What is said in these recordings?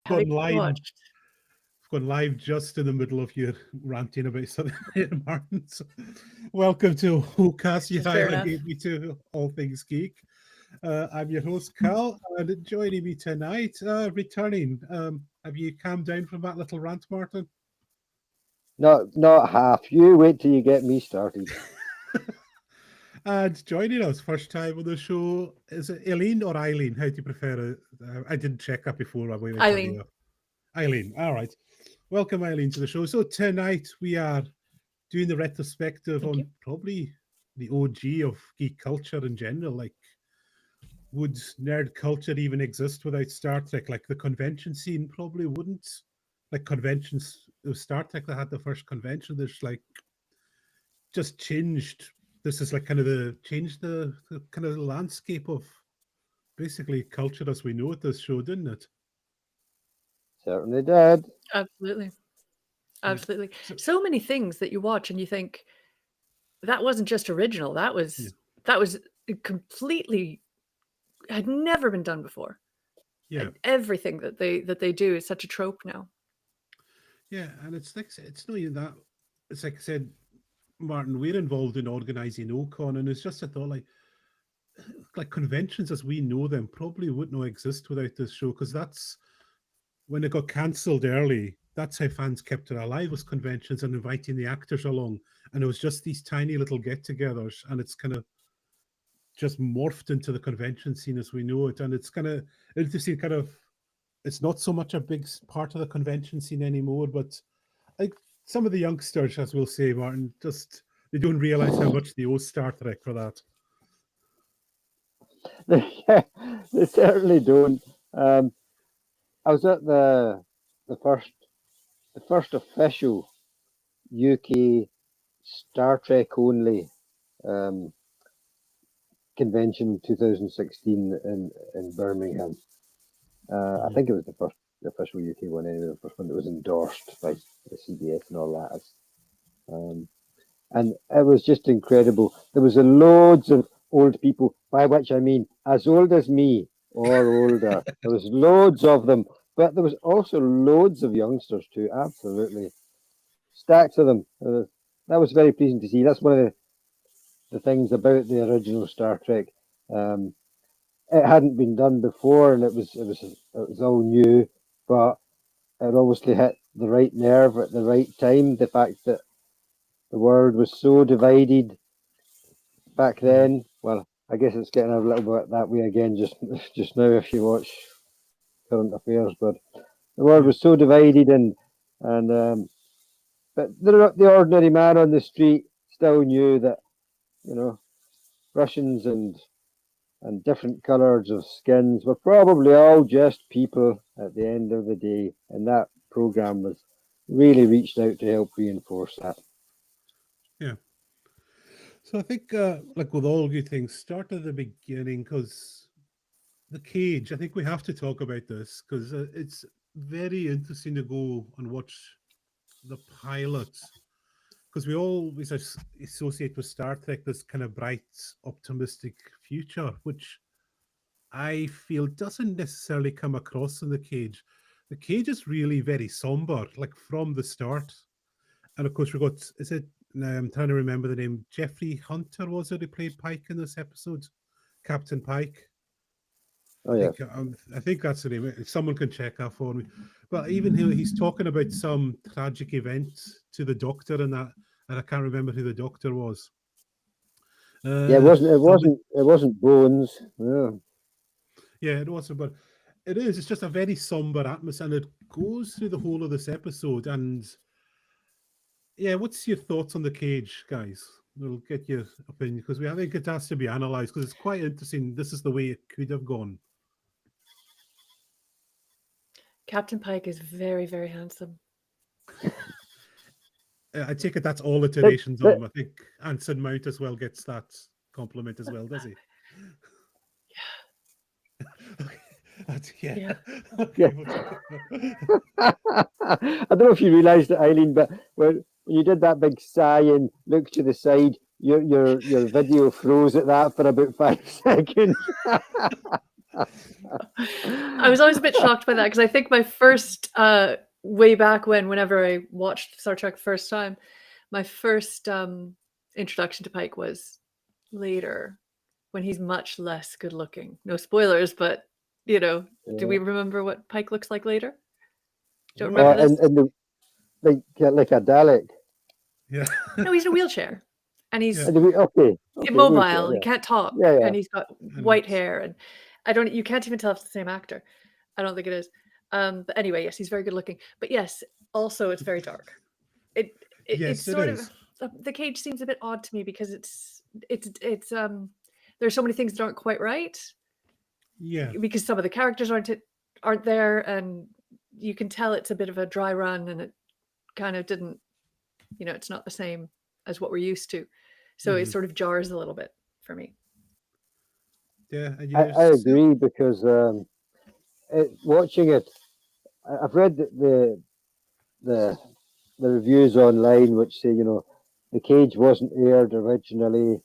Having live. watched. Gone live just in the middle of your ranting about something, Martin. So, welcome to WhoCast, your Fair highlight enough. gateway to all things geek. I'm your host, Carl, and joining me tonight, returning. Have you calmed down from that little rant, Martin? Not half. You wait till you get me started. And joining us, first time on the show, is it Eileen or Eileen? How do you prefer it? I didn't check that before I went on Eileen. the Eileen, all right. Welcome, Eileen, to the show. So tonight we are doing the retrospective Thank on you. probably the OG of geek culture in general. Like, would nerd culture even exist without Star Trek? Like, the convention scene probably wouldn't. Like, conventions, it was Star Trek that had the first convention. There's like just changed. This is like kind of the changed the kind of landscape of basically culture as we know it. This show, didn't it? Certainly did. Absolutely. Yeah. Absolutely. So, So many things that you watch and you think that wasn't just original. That yeah, was completely had never been done before. yeah, And everything that they do is such a trope now. yeah, and it's like it's not even that. It's like I said, Martin, we're involved in organising Ocon, and it's just a thought like conventions as we know them probably wouldn't exist without this show, because that's when it got cancelled early. That's how fans kept it alive, was conventions and inviting the actors along, and it was just these tiny little get-togethers, and it's kind of just morphed into the convention scene as we know it, and it's kind of interesting. Kind of, it's not so much a big part of the convention scene anymore, but like some of the youngsters, as we'll say, Martin, just they don't realize how much they owe Star Trek for that. They certainly don't. I was at the first official UK Star Trek only um, convention 2016 in Birmingham. I think it was the official UK one anyway, the first one that was endorsed by the CBS and all that. And it was just incredible. There was loads of old people, by which I mean as old as me or older. There was loads of them, but there was also loads of youngsters too. Absolutely, stacks of them. That was very pleasing to see. That's one of the things about the original Star Trek. It hadn't been done before, and it was all new, but it obviously hit the right nerve at the right time. The fact that the world was so divided back then. Well, I guess it's getting a little bit that way again just now if you watch current affairs. But the world Yeah, was so divided, and but the ordinary man on the street still knew that you know Russians and different colours of skins were probably all just people at the end of the day, and that program was really reached out to help reinforce that. yeah. So I think, like with all good things, start at the beginning, because the cage. I think we have to talk about this because it's very interesting to go and watch the pilot, because we always associate with Star Trek this kind of bright, optimistic future, which I feel doesn't necessarily come across in the cage. The cage is really very somber, like from the start. And of course, we got, is it, now I'm trying to remember the name, Jeffrey Hunter, was it, who played Pike in this episode? Captain Pike. Oh yes. I think that's the name. If someone can check that for me. But even he's talking about some tragic event to the doctor and that, and I can't remember who the doctor was. Yeah, it Uh, wasn't. It somebody, wasn't. It wasn't Bones. Yeah. yeah, it wasn't, but it is. It's just a very somber atmosphere, and it goes through the whole of this episode. And yeah, what's your thoughts on the cage, guys? We'll get your opinion because I think it has to be analysed because it's quite interesting. This is the way it could have gone. Captain Pike is very, very handsome. I take it that's all That, iterations of that, him. I think Anson Mount as well gets that compliment as well, does he? Okay. Yeah. Yeah. Okay. yeah. I don't know if you realised it, Eileen, but when you did that big sigh and look to the side, your video froze at that for about 5 seconds. I was always a bit shocked by that because I think my first way back whenever I watched Star Trek the first time, my first introduction to Pike was later when he's much less good looking. No spoilers, but do we remember what Pike looks like later? Don't remember this? And like a Dalek. Yeah. No, he's in a wheelchair, and he's Okay, immobile. wheelchair, He can't talk, Yeah. and he's got white hair, and you can't even tell if it's the same actor. I don't think it is. But anyway, yes, he's very good looking. But yes, also it's very dark. It's sort of the cage seems a bit odd to me because it's there's so many things that aren't quite right. Yeah. Because some of the characters aren't there, and you can tell it's a bit of a dry run, and it kind of didn't, it's not the same as what we're used to. So it sort of jars a little bit for me. Yeah, I agree because watching it, I've read the reviews online which say the cage wasn't aired originally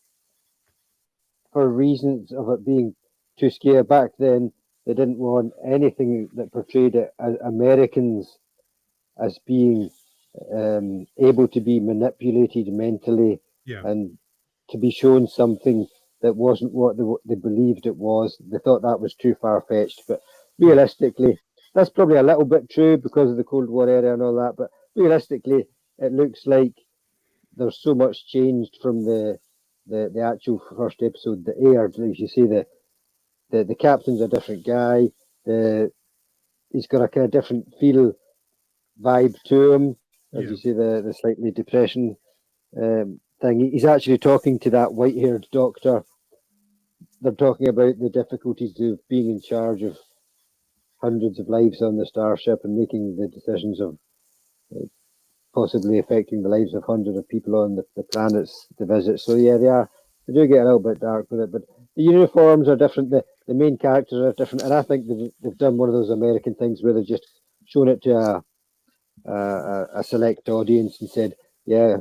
for reasons of it being too scary. Back then, they didn't want anything that portrayed it as Americans as being able to be manipulated mentally and to be shown something that wasn't what they believed it was. They thought that was too far-fetched, but realistically, that's probably a little bit true because of the Cold War era and all that, but realistically, it looks like there's so much changed from the actual first episode that aired. As you say, the captain's a different guy. He's got a kind of different vibe to him. As you say, the slightly depression thing. He's actually talking to that white-haired doctor. They're talking about the difficulties of being in charge of hundreds of lives on the starship and making the decisions of possibly affecting the lives of hundreds of people on the planets to visit. So yeah, they do get a little bit dark with it, but the uniforms are different. The main characters are different, and I think they've done one of those American things where they've just shown it to a select audience and said, yeah,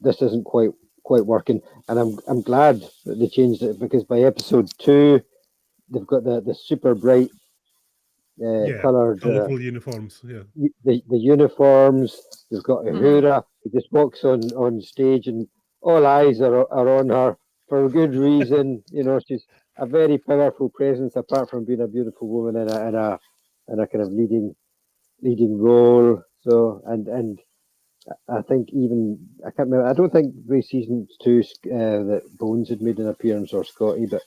this isn't quite working. And I'm glad that they changed it, because by episode 2 they've got the super bright coloured colourful uniforms. The uniforms. They've got Uhura who just walks on stage and all eyes are on her for a good reason. She's a very powerful presence, apart from being a beautiful woman in a kind of leading role. So and I think I can't remember. I don't think season 2 that Bones had made an appearance, or Scotty, but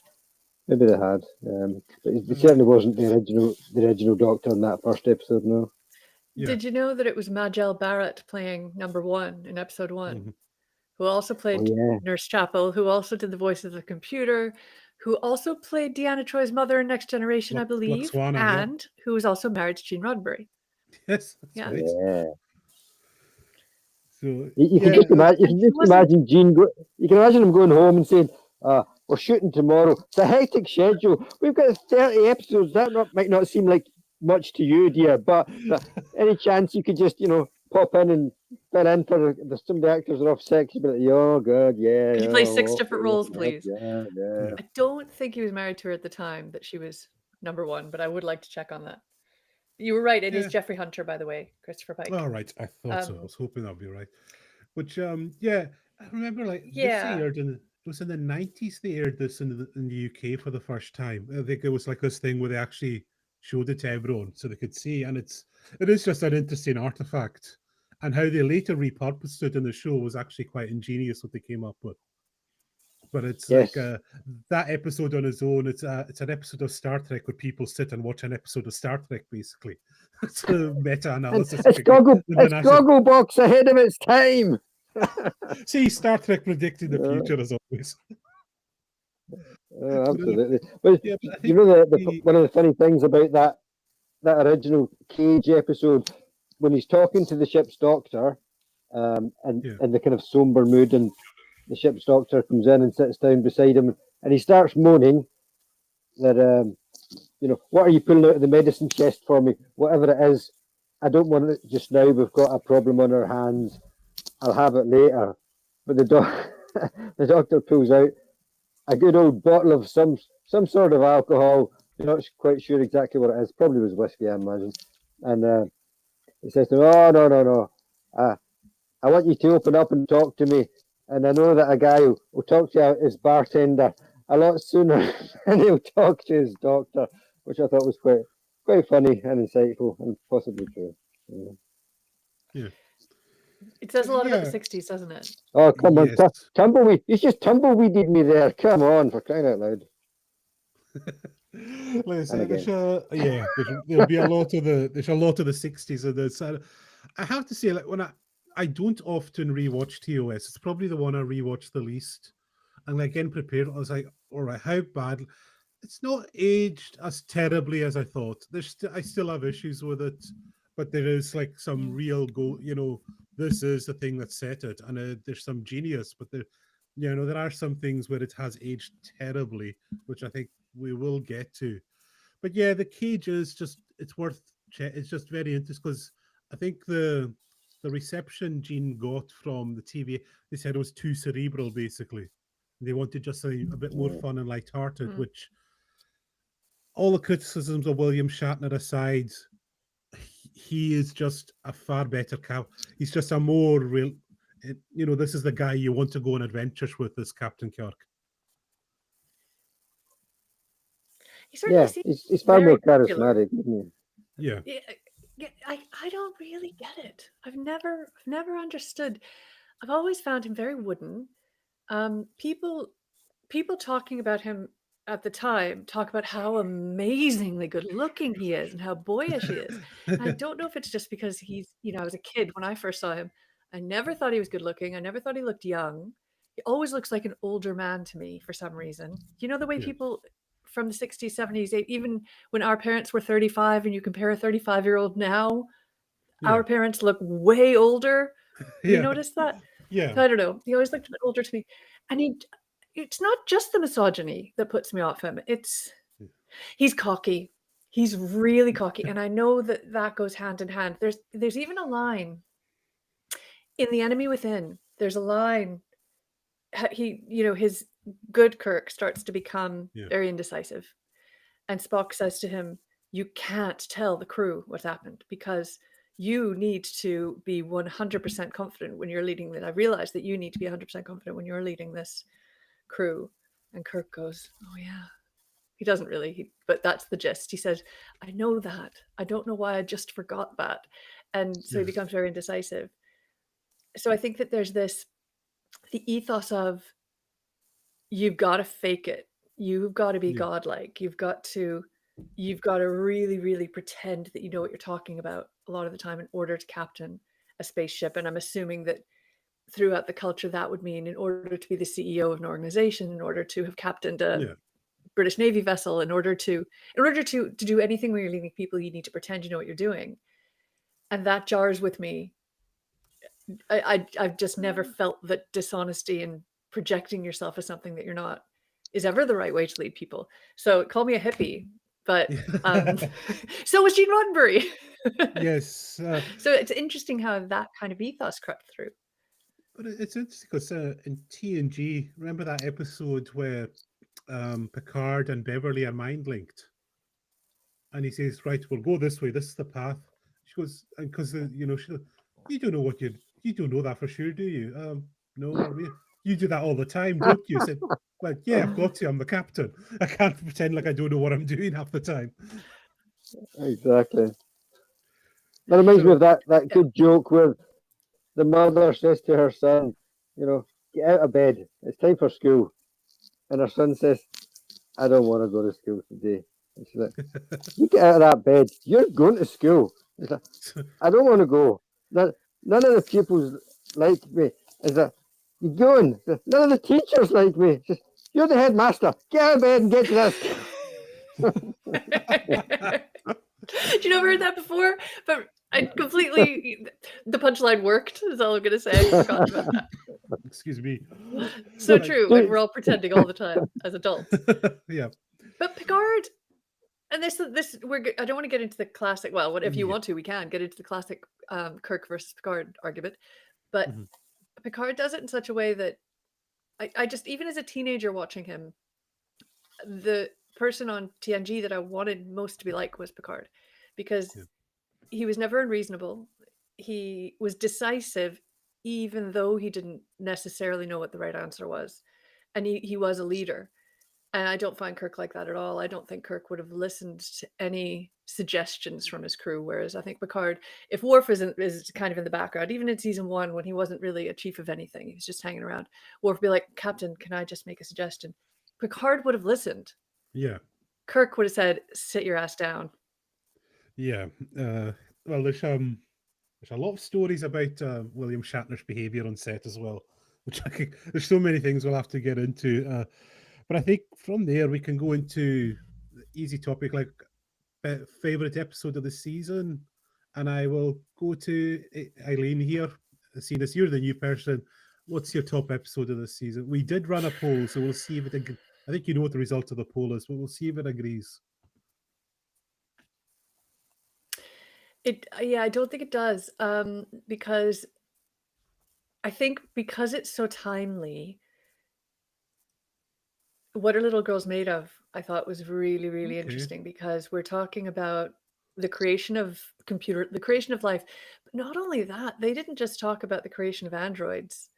maybe they had. But it certainly wasn't the original Doctor in that first episode. No. Yeah. Did you know that it was Majel Barrett playing number 1 in episode 1, who also played Nurse Chapel, who also did the voice of the computer, who also played Deanna Troy's mother in Next Generation, I believe, and who was also married to Gene Roddenberry. Yes, that's right. Yeah. So you can just imagine Gene. You can imagine him going home and saying, "We're shooting tomorrow. It's a hectic schedule. We've got 30 episodes. That might not seem like much to you, dear, but any chance you could just pop in and fill in for some of the actors are off sick? You'd be like, oh god, yeah. Could you play 6 different roles, please? Yeah. I don't think he was married to her at the time that she was number 1, but I would like to check on that. You were right. It is Jeffrey Hunter, by the way, Christopher Pike. All right, I thought so. I was hoping that'd be right. Which, I remember this aired it was in the 90s. They aired this in the UK for the first time. I think it was like this thing where they actually showed it to everyone so they could see, and it is just an interesting artifact. And how they later repurposed it in the show was actually quite ingenious what they came up with. But it's like that episode on its own. It's an episode of Star Trek where people sit and watch an episode of Star Trek, basically. It's a meta-analysis. It's Gogglebox ahead of its time. See, Star Trek predicting the future as always. Absolutely. But one of the funny things about that original Cage episode, when he's talking to the ship's doctor, and in the kind of somber mood, and the ship's doctor comes in and sits down beside him, and he starts moaning that, what are you pulling out of the medicine chest for me? Whatever it is, I don't want it just now. We've got a problem on our hands. I'll have it later. But the doctor pulls out a good old bottle of some sort of alcohol, You're not quite sure exactly what it is. Probably was whiskey, I imagine. And he says to him, "Oh, no, no, no. I want you to open up and talk to me. And I know that a guy who will talk to you is bartender a lot sooner than he'll talk to his doctor," which I thought was quite funny and insightful and possibly true. Yeah. Yeah. It says a lot about the Yeah. 60s, doesn't it? Oh, come on. Yes. Tumbleweed. He's just tumbleweeded me there. Come on, for crying out loud. Like I said, again. there'll be a lot of there's a lot of the 60s and I have to say, like, when I don't often rewatch TOS, it's probably the one I rewatch the least. And like, getting prepared, I was like, all right, how bad? It's not aged as terribly as I thought. I still have issues with it, but there is like some real this is the thing that set it, and there's some genius, but there are some things where it has aged terribly, which I think we will get to. But yeah, the cage is it's just very interesting because I think the reception Gene got from the TV, they said it was too cerebral, basically. They wanted just a bit more fun and lighthearted, which all the criticisms of William Shatner aside, he is just a far better cow. He's just a more real, this is the guy you want to go on adventures with, this Captain Kirk. He certainly he's far more very popular. charismatic, isn't he? Yeah. I don't really get it. I've never understood. I've always found him very wooden. People talking about him at the time talk about how amazingly good looking he is and how boyish he is. And I don't know if it's just because he's, I was a kid when I first saw him. I never thought he was good looking. I never thought he looked young. He always looks like an older man to me for some reason. You know, the way people from the 60s, 70s, even when our parents were 35 and you compare a 35-year-old now, our parents look way older. You notice that? Yeah. So I don't know. He always looked a bit older to me. And it's not just the misogyny that puts me off him. He's cocky. He's really cocky. And I know that goes hand in hand. There's even a line in The Enemy Within. There's a line. His good Kirk starts to become very indecisive. And Spock says to him, "You can't tell the crew what happened because you need to be 100% confident when you're leading it. I realize that you need to be 100% confident when you're leading this crew." And Kirk goes, "Oh yeah." He doesn't really, but that's the gist. He says, "I know that. I don't know why I just forgot that." And so he becomes very indecisive. So I think that there's the ethos of, you've got to fake it. You've got to be godlike. You've got to really, really pretend that you know what you're talking about a lot of the time in order to captain a spaceship. And I'm assuming that throughout the culture, that would mean in order to be the CEO of an organization, in order to have captained a British Navy vessel, in order to do anything when you're leading people, you need to pretend you know what you're doing. And that jars with me. I've just never felt that dishonesty and projecting yourself as something that you're not is ever the right way to lead people. So call me a hippie, but so was Gene Roddenberry. Yes. So it's interesting how that kind of ethos crept through. But it's interesting because in TNG, remember that episode where Picard and Beverly are mind linked, and he says, "Right, we'll go this way. This is the path." She goes, and because you don't know you don't know that for sure, do you? No, you do that all the time, don't you? I said, "Well, yeah, I've got to. I'm the captain. I can't pretend like I don't know what I'm doing half the time." Exactly. That reminds me of that good joke where the mother says to her son, "Get out of bed. It's time for school." And her son says, "I don't want to go to school today." And she's like, "You get out of that bed. You're going to school." He's like, "I don't want to go. None of the pupils like me." Is that you going? None of the teachers like me. Says, "You're the headmaster. Get out of bed and get to that school." Did you never heard that before? But I completely, the punchline worked, is all I'm going to say. I forgot about that. Excuse me. So true. And we're all pretending all the time as adults. Yeah. But Picard, and I don't want to get into the classic, well, if you want to, we can get into the classic Kirk versus Picard argument. But Picard does it in such a way that I just, even as a teenager watching him, the person on TNG that I wanted most to be like was Picard, because Yeah. he was never unreasonable. He was decisive, even though he didn't necessarily know what the right answer was. And he was a leader. And I don't find Kirk like that at all. I don't think Kirk would have listened to any suggestions from his crew. Whereas I think Picard, if Worf is kind of in the background, even in season 1, when he wasn't really a chief of anything, he was just hanging around, Worf would be like, Captain, can I just make a suggestion? Picard would have listened. Yeah. Kirk would have said, sit your ass down. Yeah. Well, there's a lot of stories about William Shatner's behaviour on set as well, which there's so many things we'll have to get into. But I think from there we can go into the easy topic like favourite episode of the season, and I will go to Eileen here. Seeing as you're the new person, what's your top episode of the season? We did run a poll, so we'll see if it. I think you know what the result of the poll is, but we'll see if it agrees. I don't think it does, because I think because it's so timely, What Are Little Girls Made Of, I thought was really, really Okay. interesting, because we're talking about the creation of the creation of life. But not only that, they didn't just talk about the creation of androids.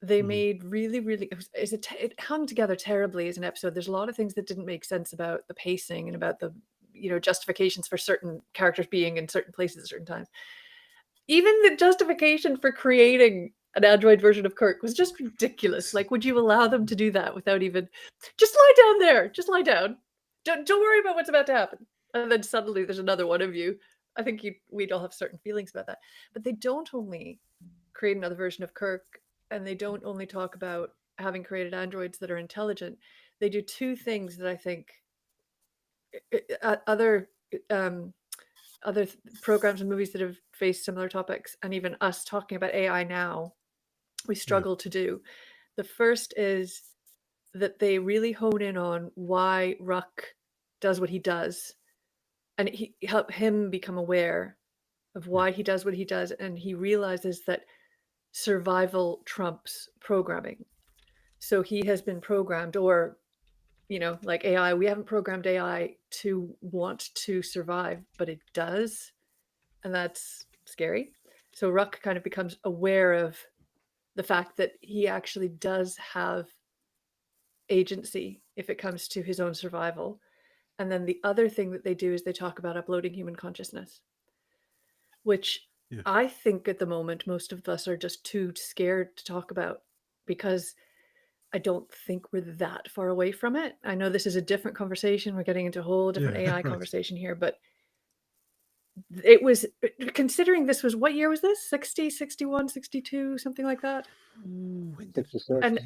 They Mhm. made really, really, it hung together terribly as an episode. There's a lot of things that didn't make sense about the pacing and about the, justifications for certain characters being in certain places at certain times. Even the justification for creating an android version of Kirk was just ridiculous. Like, would you allow them to do that without even just lie down there? Just lie down. Don't worry about what's about to happen. And then suddenly there's another one of you. I think we'd all have certain feelings about that. But they don't only create another version of Kirk, and they don't only talk about having created androids that are intelligent. They do two things that I think other programs and movies that have faced similar topics, and even us talking about AI now, we struggle to do. The first is that they really hone in on why Ruck does what he does, and he help him become aware of why he does what he does, and he realizes that survival trumps programming. So he has been programmed, or like AI, we haven't programmed AI to want to survive, but it does, and that's scary. So Ruck kind of becomes aware of the fact that he actually does have agency if it comes to his own survival. And then the other thing that they do is they talk about uploading human consciousness, which I think at the moment most of us are just too scared to talk about, because I don't think we're that far away from it. I know this is a different conversation. We're getting into a whole different AI conversation here, but it was, considering this was, what year was this? 60, 61, 62, something like that? And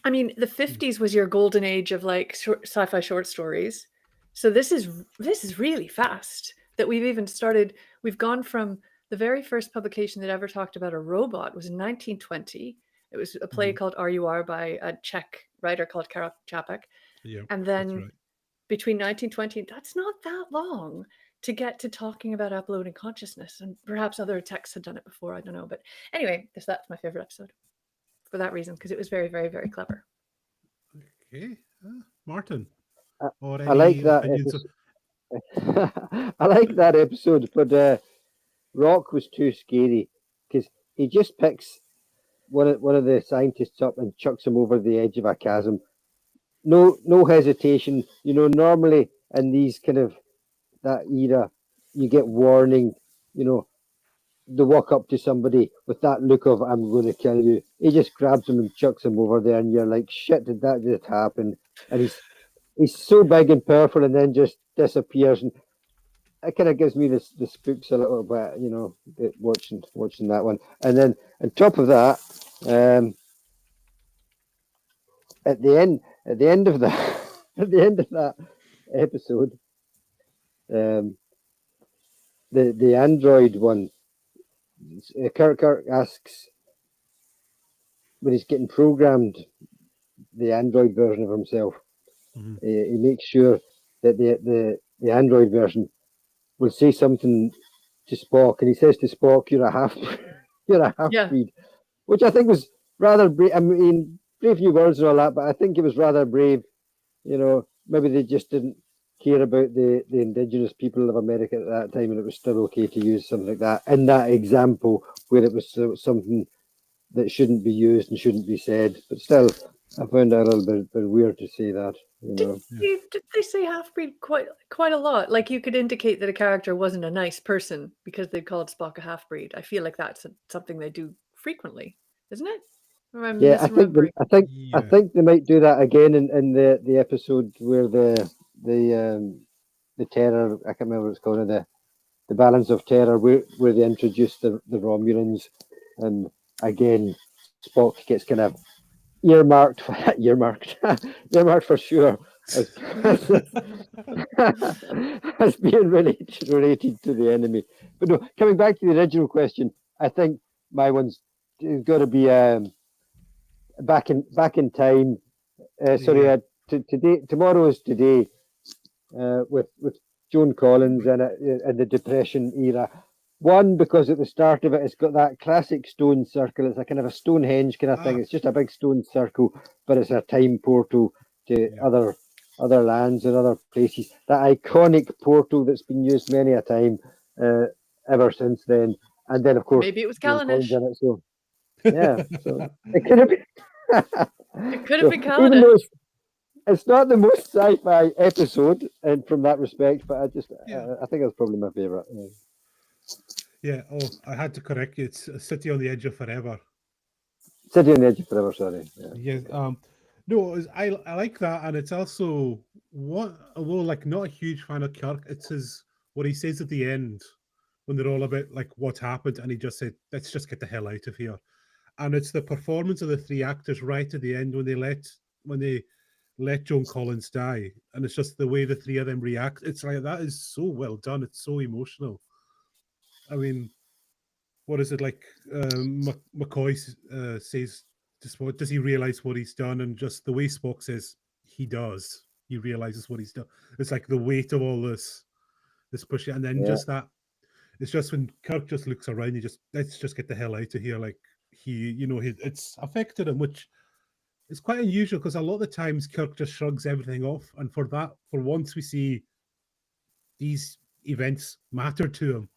I mean, the 50s was your golden age of like sci-fi short stories. So this is really fast that we've gone from the very first publication that ever talked about a robot was in 1920. It was a play called RUR by a Czech writer called Karel Čapek. And then between 1920, that's not that long to get to talking about uploading consciousness. And perhaps other texts had done it before, I don't know. But anyway, that's my favorite episode for that reason, because it was very, very, very clever. Okay. Martin? I like that I like that episode, but Rock was too scary, because he just picks one of the scientists up and chucks him over the edge of a chasm. No hesitation. Normally in these kind of that era, you get warning. They walk up to somebody with that look of "I'm going to kill you." He just grabs him and chucks him over there, and you're like, "Shit, did that just happen?" And he's so big and powerful, and then just disappears. And it kind of gives me the spooks a little bit, watching that one. And then on top of that, at the end of that at the end of that episode, the android one, Kirk asks, when he's getting programmed, the android version of himself, he makes sure that the android version will say something to Spock, and he says to Spock, "You're a half breed," which I think was rather brave. I mean, brave new words and all that, but I think it was rather brave. maybe they just didn't care about the indigenous people of America at that time, and it was still okay to use something like that in that example where it was something that shouldn't be used and shouldn't be said. But still, I found that a little bit weird to say that. Did they say half-breed quite a lot? Like, you could indicate that a character wasn't a nice person because they called Spock a half-breed. I feel like that's something they do frequently, isn't it? Or am I misremembering? I think they might do that again in the episode where the terror, I can't remember what it's called, the balance of terror, where they introduce the Romulans, and again Spock gets kind of earmarked for sure as, as being related to the enemy. But no, coming back to the original question, I think my one's got to be back in time. Today, tomorrow is today, with Joan Collins and the Depression era. One, because at the start of it, it's got that classic stone circle. It's a kind of a Stonehenge kind of thing. It's just a big stone circle, but it's a time portal to other lands and other places. That iconic portal that's been used many a time ever since then. And then, of course, maybe it was Callanish. So yeah, so it could have been. It could have been Callanish. Even though it's not the most sci-fi episode, and from that respect, but I think it's probably my favorite. Yeah. Oh, I had to correct you. It's City on the Edge of Forever. City on the Edge of Forever. Sorry. Yeah. No, I like that, and it's also although like not a huge fan of Kirk, it's what he says at the end when they're all about like what happened, and he just said, "Let's just get the hell out of here." And it's the performance of the three actors right at the end when they let Joan Collins die, and it's just the way the three of them react. It's like that is so well done. It's so emotional. I mean, what is it like? McCoy says, "Just what does he realize what he's done?" And just the way Spock says, "He does. He realizes what he's done." It's like the weight of all this push, and then just that. It's just when Kirk just looks around, let's just get the hell out of here. Like it's affected him, which is quite unusual because a lot of the times Kirk just shrugs everything off, and for once we see these events matter to him.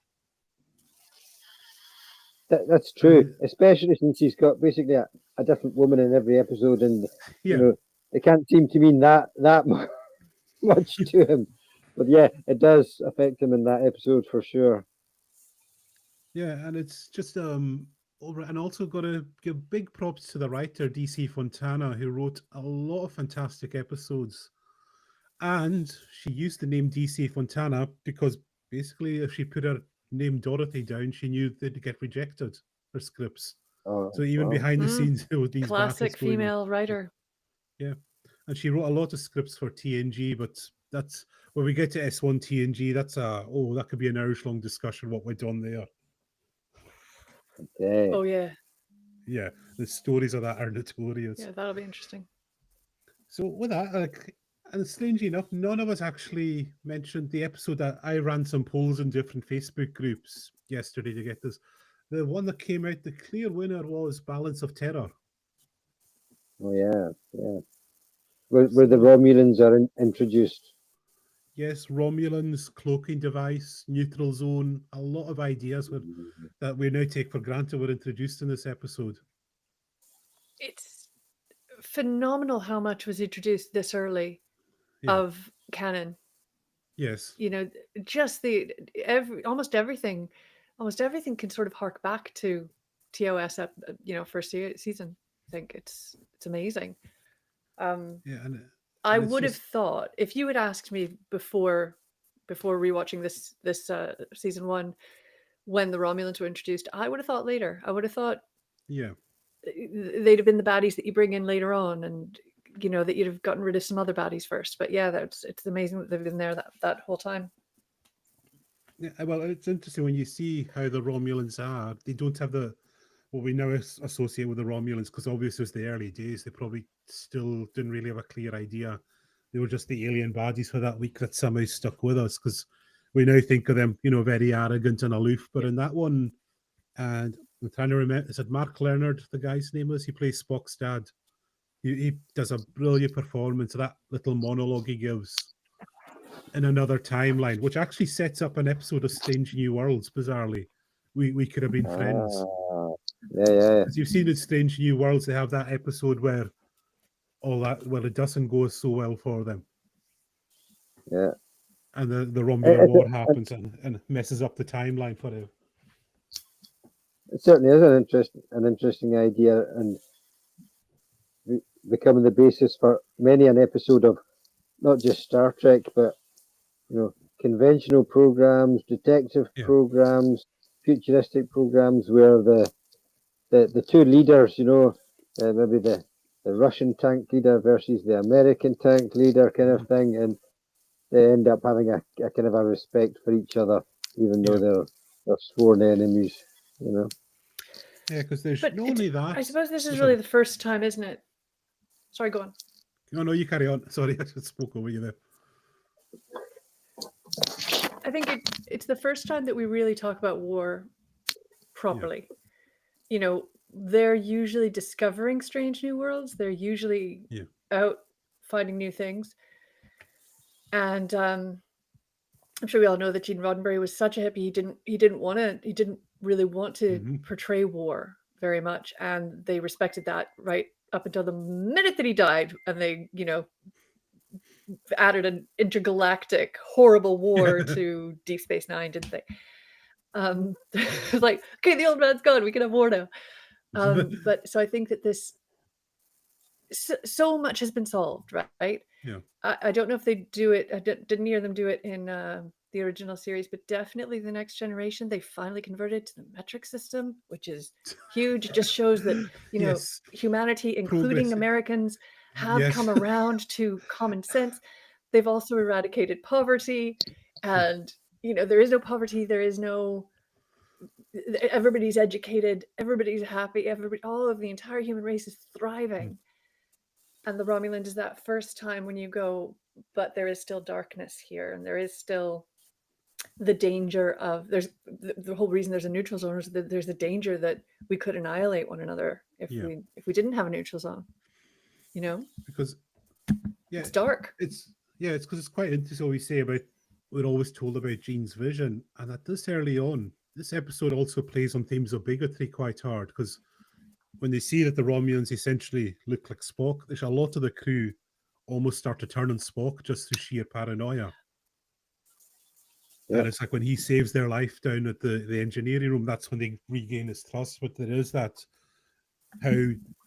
That's true, especially since he's got basically a different woman in every episode, and it can't seem to mean that much to him. But yeah, it does affect him in that episode for sure. Yeah, and it's just and also got to give big props to the writer DC Fontana, who wrote a lot of fantastic episodes. And she used the name DC Fontana because basically if she put her name Dorothy down, she knew they'd get rejected, her scripts. So even behind the scenes, there were these classic female writer. Yeah. And she wrote a lot of scripts for TNG, but that's when we get to S1 TNG, that could be an hours-long discussion what we've done there. Okay. Oh yeah. Yeah, the stories of that are notorious. Yeah, that'll be interesting. So with that, and strangely enough, none of us actually mentioned the episode that I ran some polls in different Facebook groups yesterday to get this. The one that came out, the clear winner was Balance of Terror. Oh yeah. Where the Romulans are introduced. Yes, Romulans, cloaking device, neutral zone, a lot of ideas that we now take for granted were introduced in this episode. It's phenomenal how much was introduced this early of canon. Yes. Just almost everything can sort of hark back to TOS at first season. I think it's amazing. And I would have thought if you had asked me before rewatching this season 1 when the Romulans were introduced, I would have thought later. I would have thought they'd have been the baddies that you bring in later on, and that you'd have gotten rid of some other baddies first. But yeah, it's amazing that they've been there that whole time. Yeah, well, it's interesting when you see how the Romulans are. They don't have what we now associate with the Romulans, because obviously it was the early days. They probably still didn't really have a clear idea. They were just the alien baddies for that week that somehow stuck with us, because we now think of them, very arrogant and aloof. But in that one, and I'm trying to remember, is it Mark Leonard, the guy's name was? He plays Spock's dad. He does a brilliant performance. That little monologue he gives in another timeline, which actually sets up an episode of Strange New Worlds. Bizarrely, we could have been friends. Yeah. As you've seen in Strange New Worlds, they have that episode where it doesn't go so well for them, Yeah. and the Romulan It, War it, happens and messes up the timeline for him. it certainly is an interesting idea, and becoming the basis for many an episode of not just Star Trek, but conventional programs, detective Yeah. programs, futuristic programs, where the two leaders, maybe the Russian tank leader versus the American tank leader kind of thing, and they end up having a kind of a respect for each other, even though they're sworn enemies, Yeah, because there's But not only that. I suppose this is really the first time, isn't it? Sorry, go on. No, you carry on. Sorry, I just spoke over you there. I think it's the first time that we really talk about war properly. They're usually discovering strange new worlds. They're usually out finding new things. And I'm sure we all know that Gene Roddenberry was such a hippie. He didn't really want to portray war very much, and they respected that right up until the minute that he died, and they added an intergalactic horrible war to Deep Space Nine, didn't they? Like, okay, the old man's gone, we can have war now. But so I think that this so much has been solved, right? Yeah. I don't know if they do it. I didn't hear them do it in the original series, but definitely the Next Generation, they finally converted to the metric system, which is huge. It just shows that humanity, including Americans, have come around to common sense. They've also eradicated poverty, and there is no poverty. There is no. Everybody's educated. Everybody's happy. All of the entire human race is thriving. And the Romulan is that first time when you go, but there is still darkness here, and there is still the danger of the whole reason there's a neutral zone is that there's a danger that we could annihilate one another if we didn't have a neutral zone. Because it's dark. It's because it's quite interesting. We say about we're always told about Gene's vision, and at this early on, this episode also plays on themes of bigotry quite hard because when they see that the Romulans essentially look like Spock, there's a lot of the crew almost start to turn on Spock just through sheer paranoia. And it's like when he saves their life down at the engineering room, that's when they regain his trust. But there is that how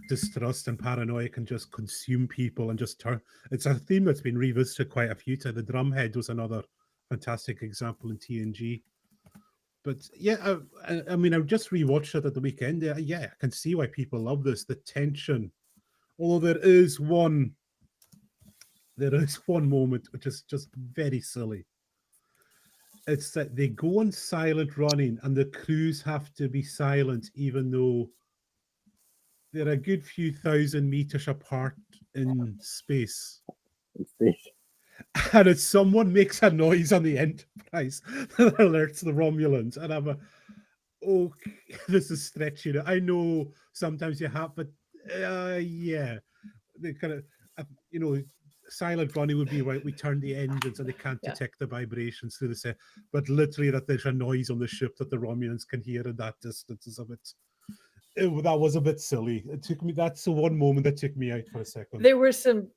distrust and paranoia can just consume people and just turn. It's a theme that's been revisited quite a few times. The drumhead was another fantastic example in TNG. But I mean, I've just rewatched it at the weekend. I can see why people love this. The tension, although there is one moment which is just very silly. It's that they go on silent running, and the crews have to be silent, even though they're a good few thousand meters apart in space. And if someone makes a noise on the Enterprise that alerts the Romulans, and I'm this is stretching it. I know sometimes you have, but they kind of, silent running would be right. We turn the engines and they can't detect the vibrations through the set, but literally that there's a noise on the ship that the Romulans can hear in that distance is a bit. That was a bit silly. It took me. That's the one moment that took me out for a second. There were some.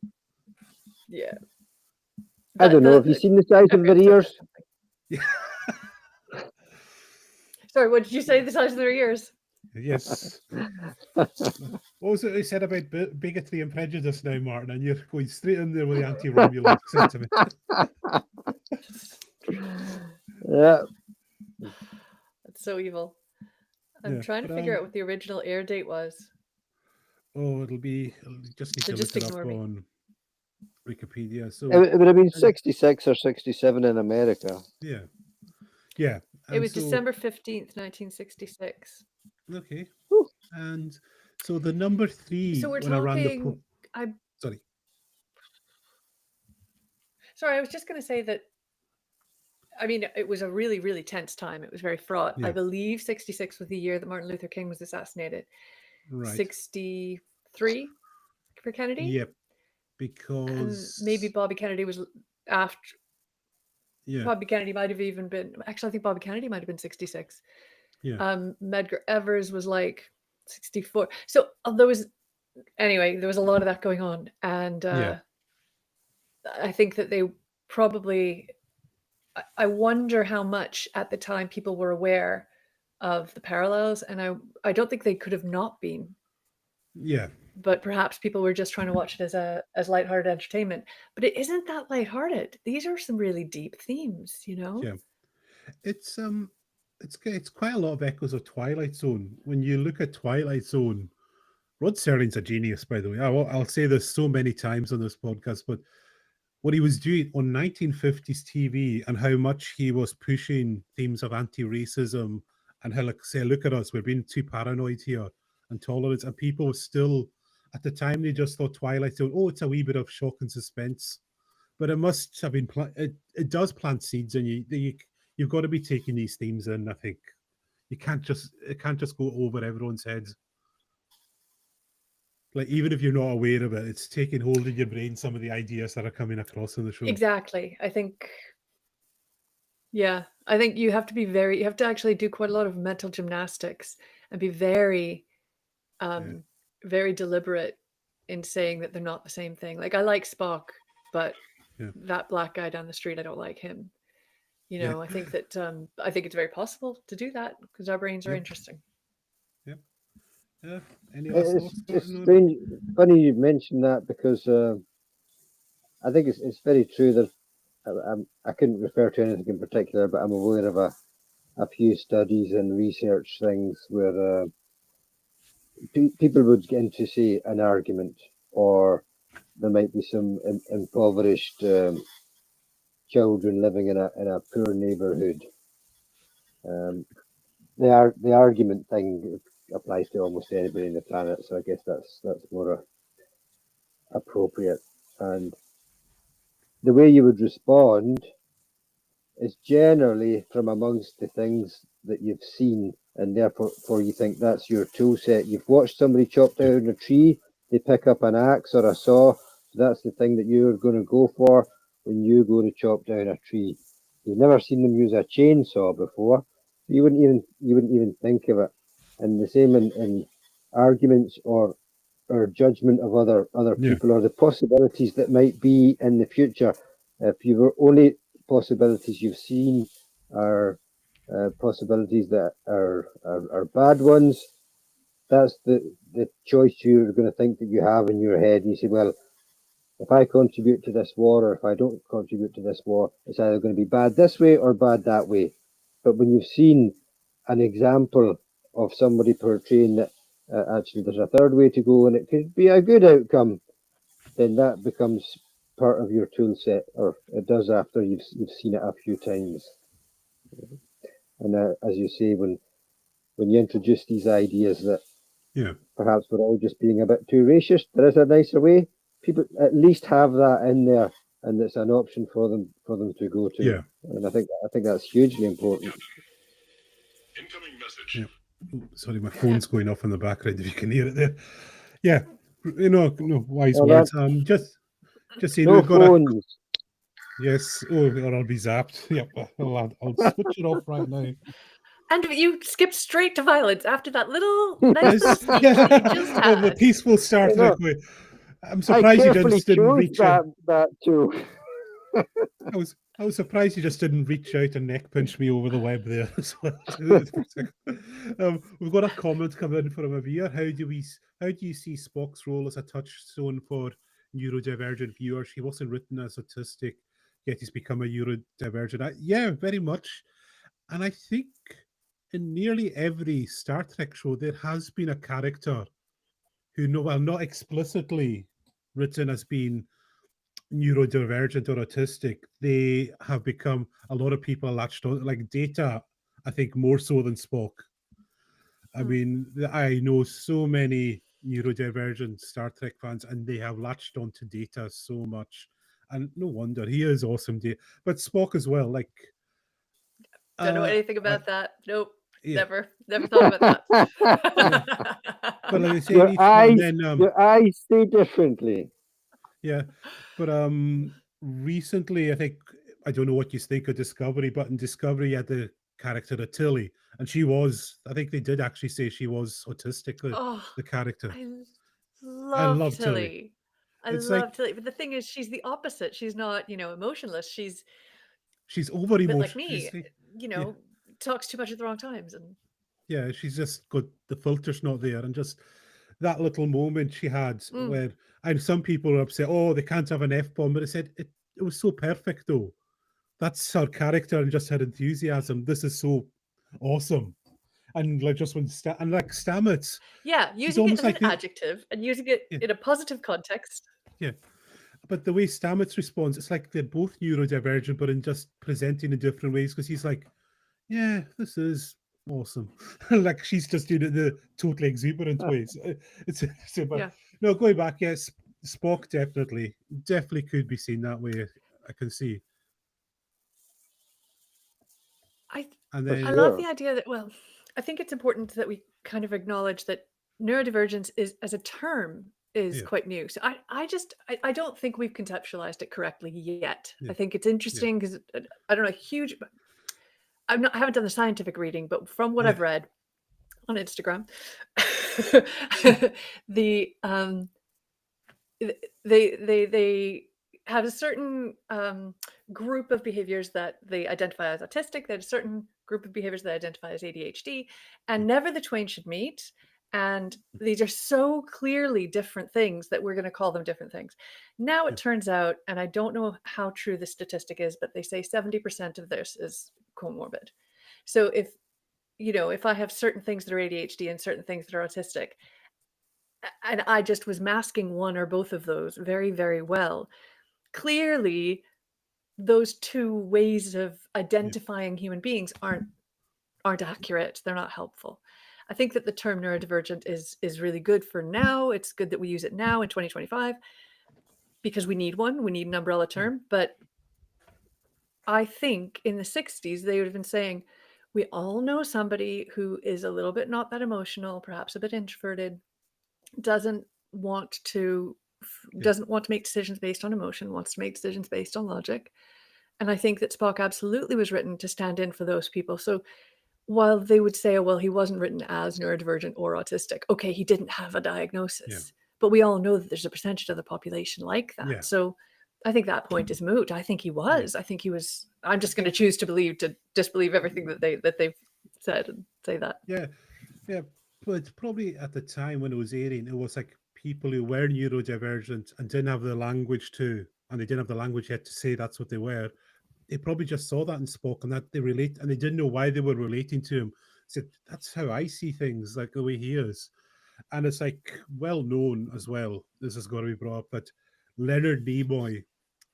I don't know. Have you seen the size of their ears? Yeah. Sorry, what did you say? The size of their ears? Yes. What was it I said about bigotry and prejudice now, Martin? And you're going straight in there with the anti-Romulan sentiment. Yeah. That's so evil. I'm trying to figure out what the original air date was. Oh, it'll just need to look it up on Wikipedia. So it would have been 66 or 67 in America. Yeah. It was December 15th, 1966. Okay. And so the number 3. So we're when talking. Sorry, I was just going to say that. I mean, it was a really, really tense time. It was very fraught. I believe 66 was the year that Martin Luther King was assassinated. Right. 63, for Kennedy. Yep, And maybe because Bobby Kennedy was after. yeah, Bobby Kennedy might have even been. Actually, I think Bobby Kennedy might have been 66. yeah, Medgar Evers was like 64. So there was, anyway, there was a lot of that going on, and yeah, I think that they probably. I wonder how much at the time people were aware of the parallels, and I don't think they could have not been, yeah, but perhaps people were just trying to watch it as lighthearted entertainment. But it isn't that lighthearted. These are some really deep themes, you know? yeah. It's it's quite a lot of echoes of Twilight Zone. When you look at Twilight Zone, Rod Serling's a genius, by the way. I'll say this so many times on this podcast, but what he was doing on 1950s TV and how much he was pushing themes of anti-racism and how, like, say, look at us, we're being too paranoid here and tolerance, and people were still at the time they just thought Twilight Zone, oh, it's a wee bit of shock and suspense, but it must have been it does plant seeds, and you've got to be taking these themes in. I think it can't just go over everyone's heads. Like, even if you're not aware of it, it's taking hold in your brain, some of the ideas that are coming across in the show. Exactly. I think, yeah, I think you have to actually do quite a lot of mental gymnastics and be very, Yeah, very deliberate in saying that they're not the same thing. Like, I like Spock, but yeah, that black guy down the street, I don't like him. You yeah, know, I think it's very possible to do that because our brains are yep, interesting. yep. Any last thoughts, It's Martin? strange, funny you mention that because I think it's very true that I couldn't refer to anything in particular, but I'm aware of a few studies and research things where people would get into, say, an argument, or there might be some impoverished children living in a poor neighborhood. Um, the argument thing applies to almost anybody in the planet, so I guess that's more appropriate. And the way you would respond is generally from amongst the things that you've seen, and therefore you think that's your tool set. You've watched somebody chop Yeah, down a tree, they pick up an axe or a saw, so that's the thing that you're going to go for when you go to chop down a tree. You've never seen them use a chainsaw before, you wouldn't even think of it. And the same in arguments or judgment of other yeah, people, or the possibilities that might be in the future. If you were only possibilities you've seen are possibilities that are bad ones, that's the choice you're going to think that you have in your head. And you say, well, if I contribute to this war or if I don't contribute to this war, it's either going to be bad this way or bad that way. But when you've seen an example of somebody portraying that actually there's a third way to go and it could be a good outcome, then that becomes part of your tool set, or it does after you've seen it a few times. And as you say, when you introduce these ideas that yeah, perhaps we're all just being a bit too racist, there is a nicer way. People at least have that in there, and it's an option for them to go to. yeah, And I think that's hugely important. yeah. Oh, sorry, my phone's going off in the background if you can hear it there. Yeah, no wise Well, that words. Just saying, no we've got a phones. yes. Oh, or I'll be zapped. Yep, I'll switch it off right now. And you skipped straight to violence after that little nice little Yes, speech yeah. that you just Oh, the had. peaceful start You know, like way. I'm I surprised you carefully just didn't chose reach out. that too. I was surprised you just didn't reach out and neck punch me over the web there as well. We've got a comment coming in from Avia. How do you see Spock's role as a touchstone for neurodivergent viewers? He wasn't written as autistic, yet he's become a neurodivergent. Yeah, very much. And I think in nearly every Star Trek show there has been a character who, no, well, not explicitly written as being neurodivergent or autistic, they have become a lot of people latched on, like Data, I think more so than Spock. I Hmm. mean, I know so many neurodivergent Star Trek fans, and they have latched on to Data so much. And no wonder he is awesome, but Spock as well. Like, Don't know uh, anything I, about that. Nope. yeah, Never thought about yeah. that. But like I say, Your each one, eyes, then your eyes see differently. yeah. But recently, I think I don't know what you think of Discovery, but in Discovery, you had the character of Tilly, and she was. I think they did actually say she was autistic. Oh, The character. I I love love Tilly. Tilly. I It's like love Tilly. But the thing is, she's the opposite. She's not, emotionless. She's she's over a bit like emotional. me, Yeah, talks too much at the wrong times. And yeah. She's just got the filter's not there, and just that little moment she had mm, where, and some people are upset. Oh, they can't have an F bomb, but I said it was so perfect though. That's her character and just her enthusiasm. This is so awesome. And like just when and like Stamets, yeah, he's using it almost as an like the adjective and using it yeah, in a positive context. yeah. But the way Stamets responds, it's like they're both neurodivergent, but in just presenting in different ways. Because he's like, yeah, this is awesome. Like she's just doing it in the totally exuberant ways. But Yeah. no, going back, yes, Spock definitely could be seen that way. I can see. I And For I then love the sure. idea that, well, I think it's important that we kind of acknowledge that neurodivergence is as a term is yeah, quite new. So I don't think we've conceptualized it correctly yet. yeah, I think it's yeah, interesting because I don't know, I haven't done the scientific reading, but from what yeah, I've read on Instagram, the they have a certain group of behaviors that they identify as autistic. They have a certain group of behaviors that identify as ADHD, and never the twain should meet. And these are so clearly different things that we're going to call them different things. Now it yeah, turns out, and I don't know how true the statistic is, but they say 70% of this is comorbid. So if I have certain things that are ADHD and certain things that are autistic, and I just was masking one or both of those very, very well. Clearly, those two ways of yeah, identifying human beings aren't accurate. They're not helpful. I think that the term neurodivergent is really good for now. It's good that we use it now in 2025 because we need one. We need an umbrella term. But I think in the 60s, they would have been saying, we all know somebody who is a little bit not that emotional, perhaps a bit introverted, doesn't want to yeah, doesn't want to make decisions based on emotion, wants to make decisions based on logic. And I think that Spock absolutely was written to stand in for those people. So while they would say, oh, well, he wasn't written as neurodivergent or autistic, okay, he didn't have a yeah, diagnosis, but we all know that there's a percentage of the population like that. yeah, So I think that point is moot. I think he yeah. was. I think he was. I'm just going to choose to disbelieve everything that they've said and say that. Yeah, yeah. But probably at the time when it was airing, it was like people who were neurodivergent and didn't have the language and they didn't have the language yet to say that's what they were. They probably just saw that and spoke, and that they relate, and they didn't know why they were relating to him. Said that's how I see things, like the way he is, and it's like well known as well. This has got to be brought up that Leonard Nimoy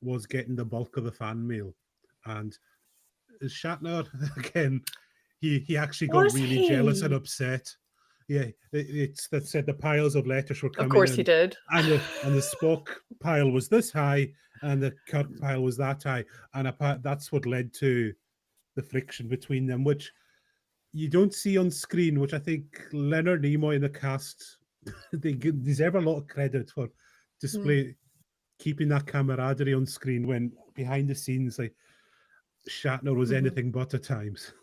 was getting the bulk of the fan mail, and Shatner again, he actually got Was really jealous and he? upset. Yeah, it's that said the piles of letters were Of coming course he in, did. and the Spock pile was this high, and the Kirk pile was that high, and that's what led to the friction between them, which you don't see on screen. Which I think Leonard Nimoy and the cast they deserve a lot of credit for Mm. keeping that camaraderie on screen when behind the scenes like Shatner was Mhm. anything but at times.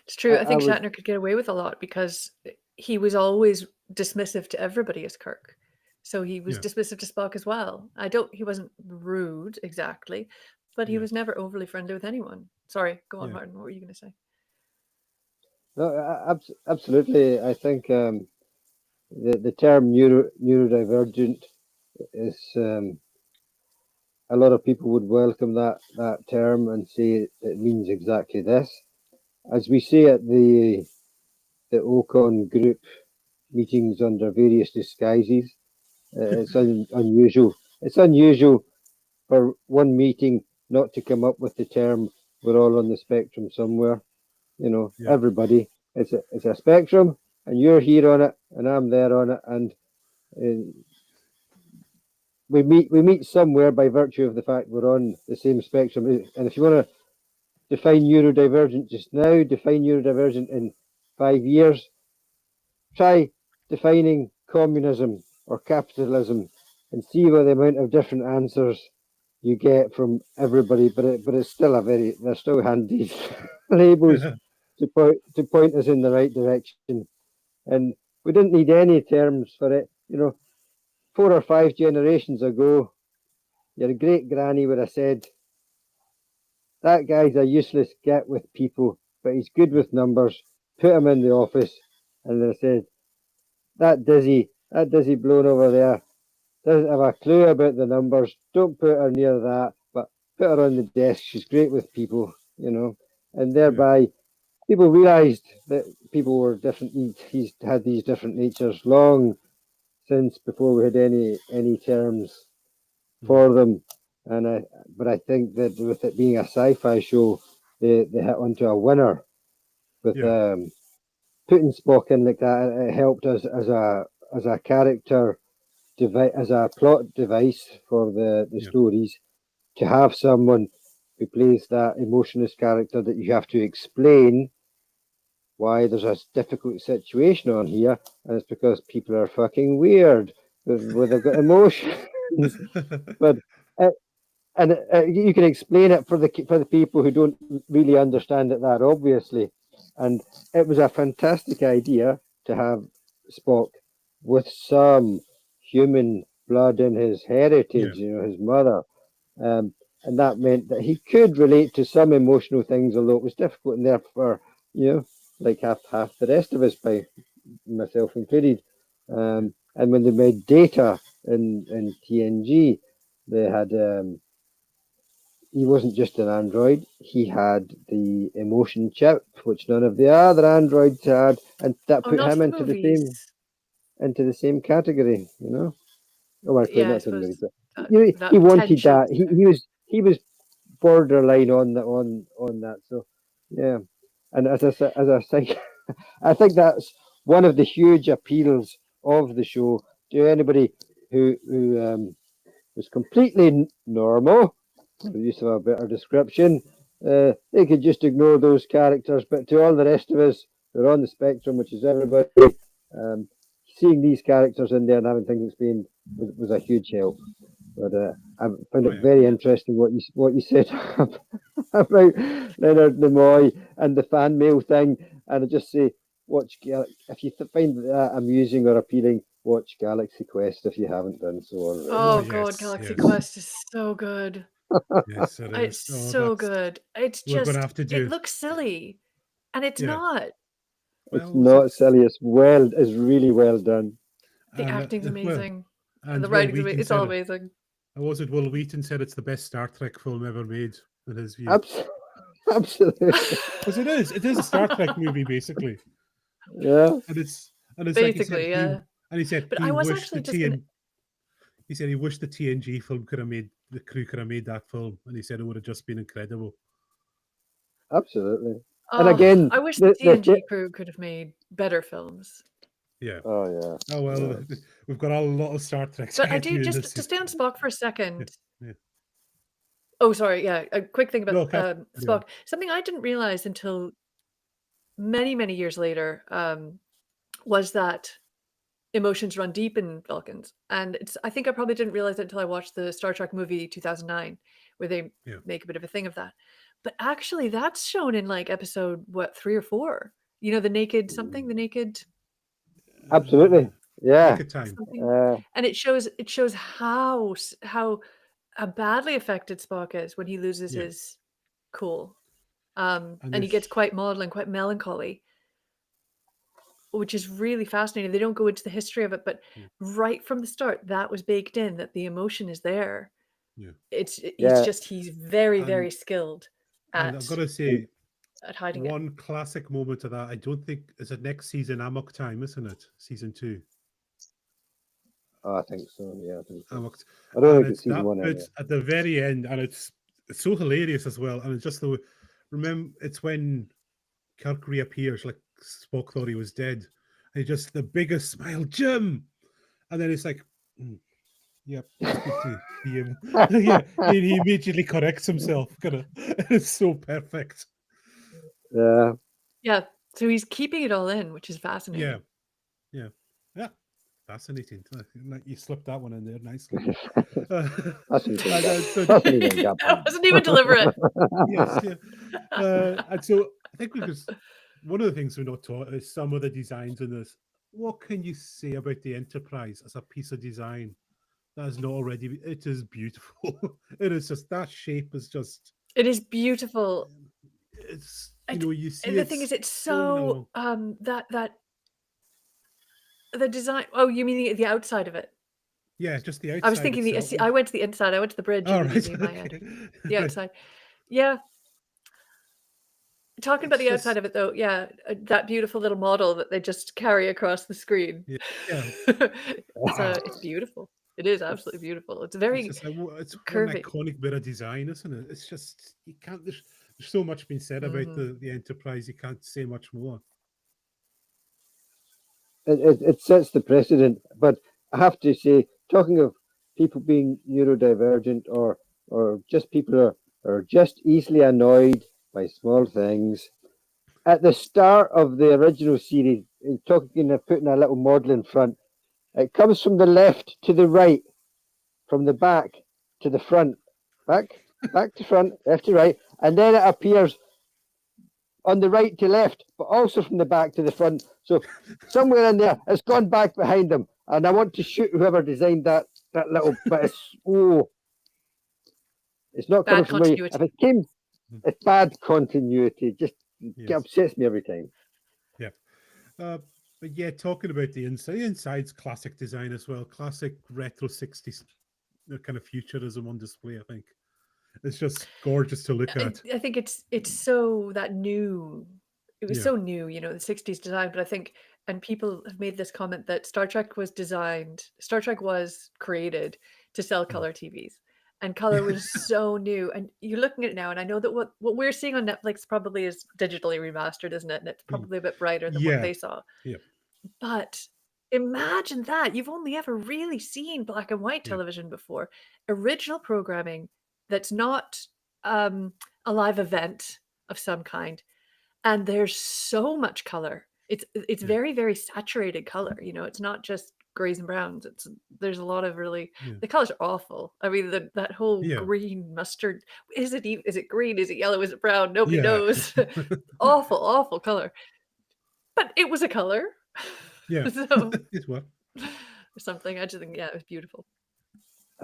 It's true. I I think was Shatner could get away with a lot because he was always dismissive to everybody as Kirk. So he was Yeah, dismissive to Spock as well. He wasn't rude exactly, but he yeah, was never overly friendly with anyone. Sorry, go on, yeah, Martin. What were you going to say? no, absolutely. I think the term neurodivergent is a lot of people would welcome that term and say it means exactly this. As we say at the Ocon group meetings under various disguises, it's unusual. It's unusual for one meeting not to come up with the term "we're all on the spectrum somewhere." You know, yeah, everybody. It's a spectrum, and you're here on it, and I'm there on it, and uh, we meet somewhere by virtue of the fact we're on the same spectrum. And if you want to define neurodivergent just now, define neurodivergent in 5 years, try defining communism or capitalism and see what the amount of different answers you get from everybody. But it's still they're still handy labels to point us in the right direction. And we didn't need any terms for it. 4 or 5 generations ago, your great granny would have said, that guy's a useless git with people, but he's good with numbers. Put him in the office. And they said, that dizzy blown over there doesn't have a clue about the numbers. Don't put her near that, but put her on the desk. She's great with people. And thereby people realised that people were different. He's had these different natures long since before we had any terms for them. But I think that with it being a sci-fi show, they hit onto a winner with putting Spock in like that. It helped us as a character as a plot device for the stories to have someone who plays that emotionless character that you have to explain why there's a difficult situation on here, and it's because people are fucking weird with they've got emotions. But you can explain it for the people who don't really understand it that obviously. And it was a fantastic idea to have Spock with some human blood in his heritage, his mother. And that meant that he could relate to some emotional things, although it was difficult in there for, like half the rest of us, by myself included. And when they made Data in TNG, they had he wasn't just an android. He had the emotion chip, which none of the other androids had, and that put him into the same category. Oh, actually, Yeah, I not in suppose the he wanted potential. that. He was borderline on that. So yeah, and as I say, I think that's one of the huge appeals of the show to anybody who was completely normal, for the use of a better description. They could just ignore those characters, but to all the rest of us who are on the spectrum, which is everybody, seeing these characters in there and having things explained was a huge help. But I found it very interesting what you said about Leonard Nimoy and the fan mail thing. And I just say, watch if you find that amusing or appealing, watch Galaxy Quest if you haven't done so already. Oh God, Galaxy Quest is so good. Yes, it is. It's so good. It's we're just gonna have to do. It looks silly, and it's not. It's not silly. It's really well done. The acting's amazing. And the writing's amazing. It's all amazing. Was it Will Wheaton said it's the best Star Trek film ever made, in his view? Absolutely. Because it is. It is a Star Trek movie, basically. Yeah. And it's basically, like he said, and he said but he I was wished actually he said he wished the TNG film the crew could have made that film, and he said it would have just been incredible. Absolutely. And again, I wish the TNG crew could have made better films. Yeah. Oh yeah. Oh well, we've got a lot of Star Trek. But I do just to stay on Spock for a second. Yeah. Oh, sorry. Yeah, a quick thing about Spock. Yeah. Something I didn't realize until many, many years later was that emotions run deep in Vulcans, and I think I probably didn't realize it until I watched the Star Trek movie 2009, where they make a bit of a thing of that. But actually, that's shown in like episode 3 or 4. The naked. Absolutely, yeah. And it shows how badly affected Spock is when he loses his cool, and he gets quite maudlin, quite melancholy, which is really fascinating. They don't go into the history of it, but right from the start, that was baked in, that the emotion is there. Yeah. He's very, very skilled and I've got to say, at hiding one classic moment of that, I don't think, is it next season, Amok Time, isn't it? Season 2. Oh, I think so. Yeah, I think so. I don't think it's season 1. It's at the very end, and it's so hilarious as well. And it's just remember, it's when Kirk reappears, like Spock thought he was dead, and just the biggest smile, Jim, and then it's like, yep, it's good to see him. He immediately corrects himself. It's so perfect. Yeah. Yeah. So he's keeping it all in, which is fascinating. Yeah. Yeah. Yeah. Fascinating. Like you slipped that one in there nicely. Fascinating And gap. so Fascinating gap. That wasn't even deliberate. yes, yeah. And so I think because one of the things we're not taught is some of the designs in this. What can you say about the Enterprise as a piece of design that is not already? It is beautiful. It is just that shape is just. It is beautiful. It's And, you see and the thing is, it's so that the design. Oh, you mean the outside of it? Yeah, just the outside. I was thinking itself. I went to the inside. I went to the bridge All right. immediately in my head. Okay. The outside. Yeah. Talking about It's the outside just of it, though, yeah, that beautiful little model that they just carry across the screen. yeah. Yeah. It's beautiful. It is absolutely beautiful. It's It's very just like it's what an curvy. iconic bit of design, isn't it? It's just you can't. There's so much been said about Mhm. the Enterprise. You can't say much more. It sets the precedent. But I have to say, talking of people being neurodivergent or just people are just easily annoyed by small things. At the start of the original series, talking of putting a little model in front, it comes from the left to the right, from the back to the front, back to front, left to right, and then it appears on the right to left, but also from the back to the front. So somewhere in there, it's gone back behind them. And I want to shoot whoever designed that little bit. It's not coming Bad from me. continuity. If it came, it's bad continuity. Just it Yes. upsets me every time. Yeah. But yeah, talking about the inside, inside's classic design as well. Classic retro 60s kind of futurism on display, I think. It's just gorgeous to look at. I think it's so that new. It was Yeah. so new, the 60s design. But I think, and people have made this comment that Star Trek was created to sell color TVs. And color was so new. And you're looking at it now, and I know that what we're seeing on Netflix probably is digitally remastered, isn't it? And it's probably a bit brighter than what Yeah. they saw. Yeah. But imagine that. You've only ever really seen black and white television before. Original programming that's not a live event of some kind. And there's so much color. It's very, very saturated color. It's not just grays and browns. There's a lot of really the colors are awful. I mean, that whole green mustard. Is it green? Is it yellow? Is it brown? Nobody knows. Awful, awful color. But it was a color. Yeah. So It was. something. I just think, it was beautiful.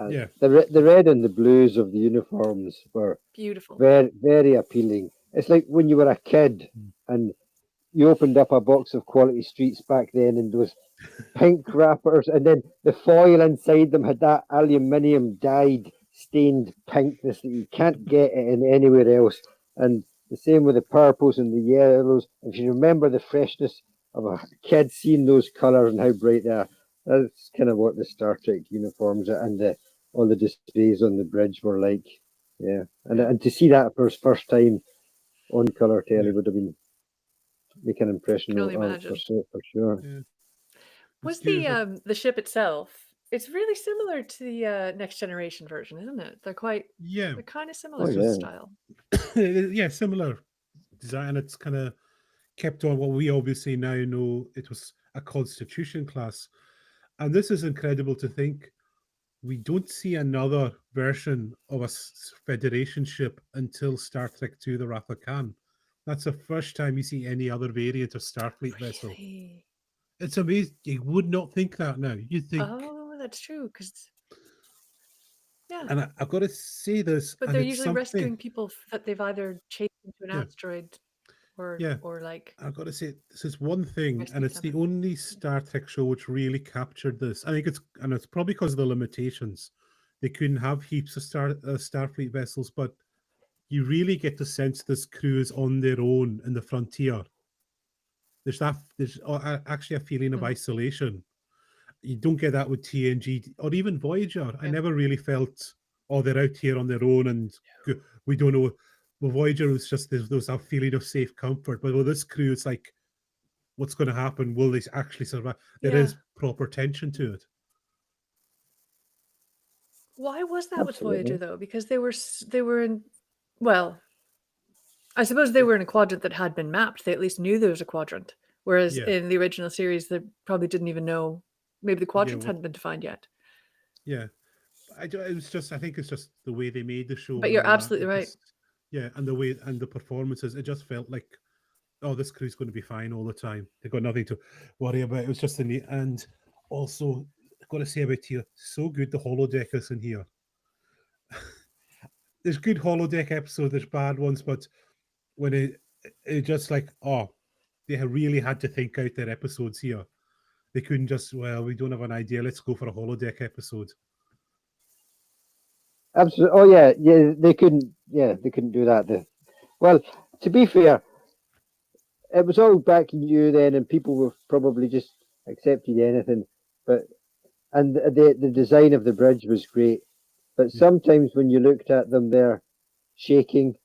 Yeah. The red and the blues of the uniforms were Beautiful. very, very appealing. It's like when you were a kid and you opened up a box of Quality Streets back then, and those pink wrappers, and then the foil inside them had that aluminium dyed stained pinkness that you can't get it in anywhere else. And the same with the purples and the yellows. If you remember the freshness of a kid seeing those colours and how bright they are, that's kind of what the Star Trek uniforms and all the displays on the bridge were like. Yeah, and to see that for his first time on colour telly would have been make an impression Can only for imagine. sure. Yeah. Was the ship itself? It's really similar to the Next Generation version, isn't it? They're kind of similar in style. Yeah, similar design. It's kind of kept on what we obviously now know. It was a Constitution class, and this is incredible to think. We don't see another version of a Federation ship until Star Trek II: The Wrath of Khan. That's the first time you see any other variant of Starfleet vessel. It's amazing. You would not think that now. You'd think. Oh, that's true. Because And I've got to say this. But and they're it's usually rescuing people that they've either chased into an asteroid or like. I've got to say this is one thing, and it's the something. only Star Trek show which really captured this. I think it's probably because of the limitations. They couldn't have heaps of Starfleet vessels, but you really get the sense this crew is on their own in the frontier. There's actually a feeling of isolation. You don't get that with TNG or even Voyager. I never really felt, they're out here on their own and we don't know. With Voyager, it was just there's a feeling of safe comfort. But with this crew, it's like, what's going to happen? Will they actually survive? There is proper tension to it. Why was that with Voyager, though? Because they were in, well, I suppose they were in a quadrant that had been mapped. They at least knew there was a quadrant. Whereas Yeah. in the original series, they probably didn't even know. Maybe the quadrants well- hadn't been defined yet. Yeah, I think it's just the way they made the show. But and you're all that. absolutely It right. just- yeah, and the way and the performances, it just felt like, oh, this crew's going to be fine all the time. They've got nothing to worry about. It was just the neat. And also, I've got to say about here, so good the holodeck is in here. There's good holodeck episodes, there's bad ones, but when it just like, oh, they really had to think out their episodes here. They couldn't just, well, we don't have an idea, let's go for a holodeck episode. Absolutely. Oh yeah, they couldn't do that. Well, to be fair, it was all back in you then, and people were probably just accepted anything. And the design of the bridge was great, but sometimes when you looked at them, they're shaking.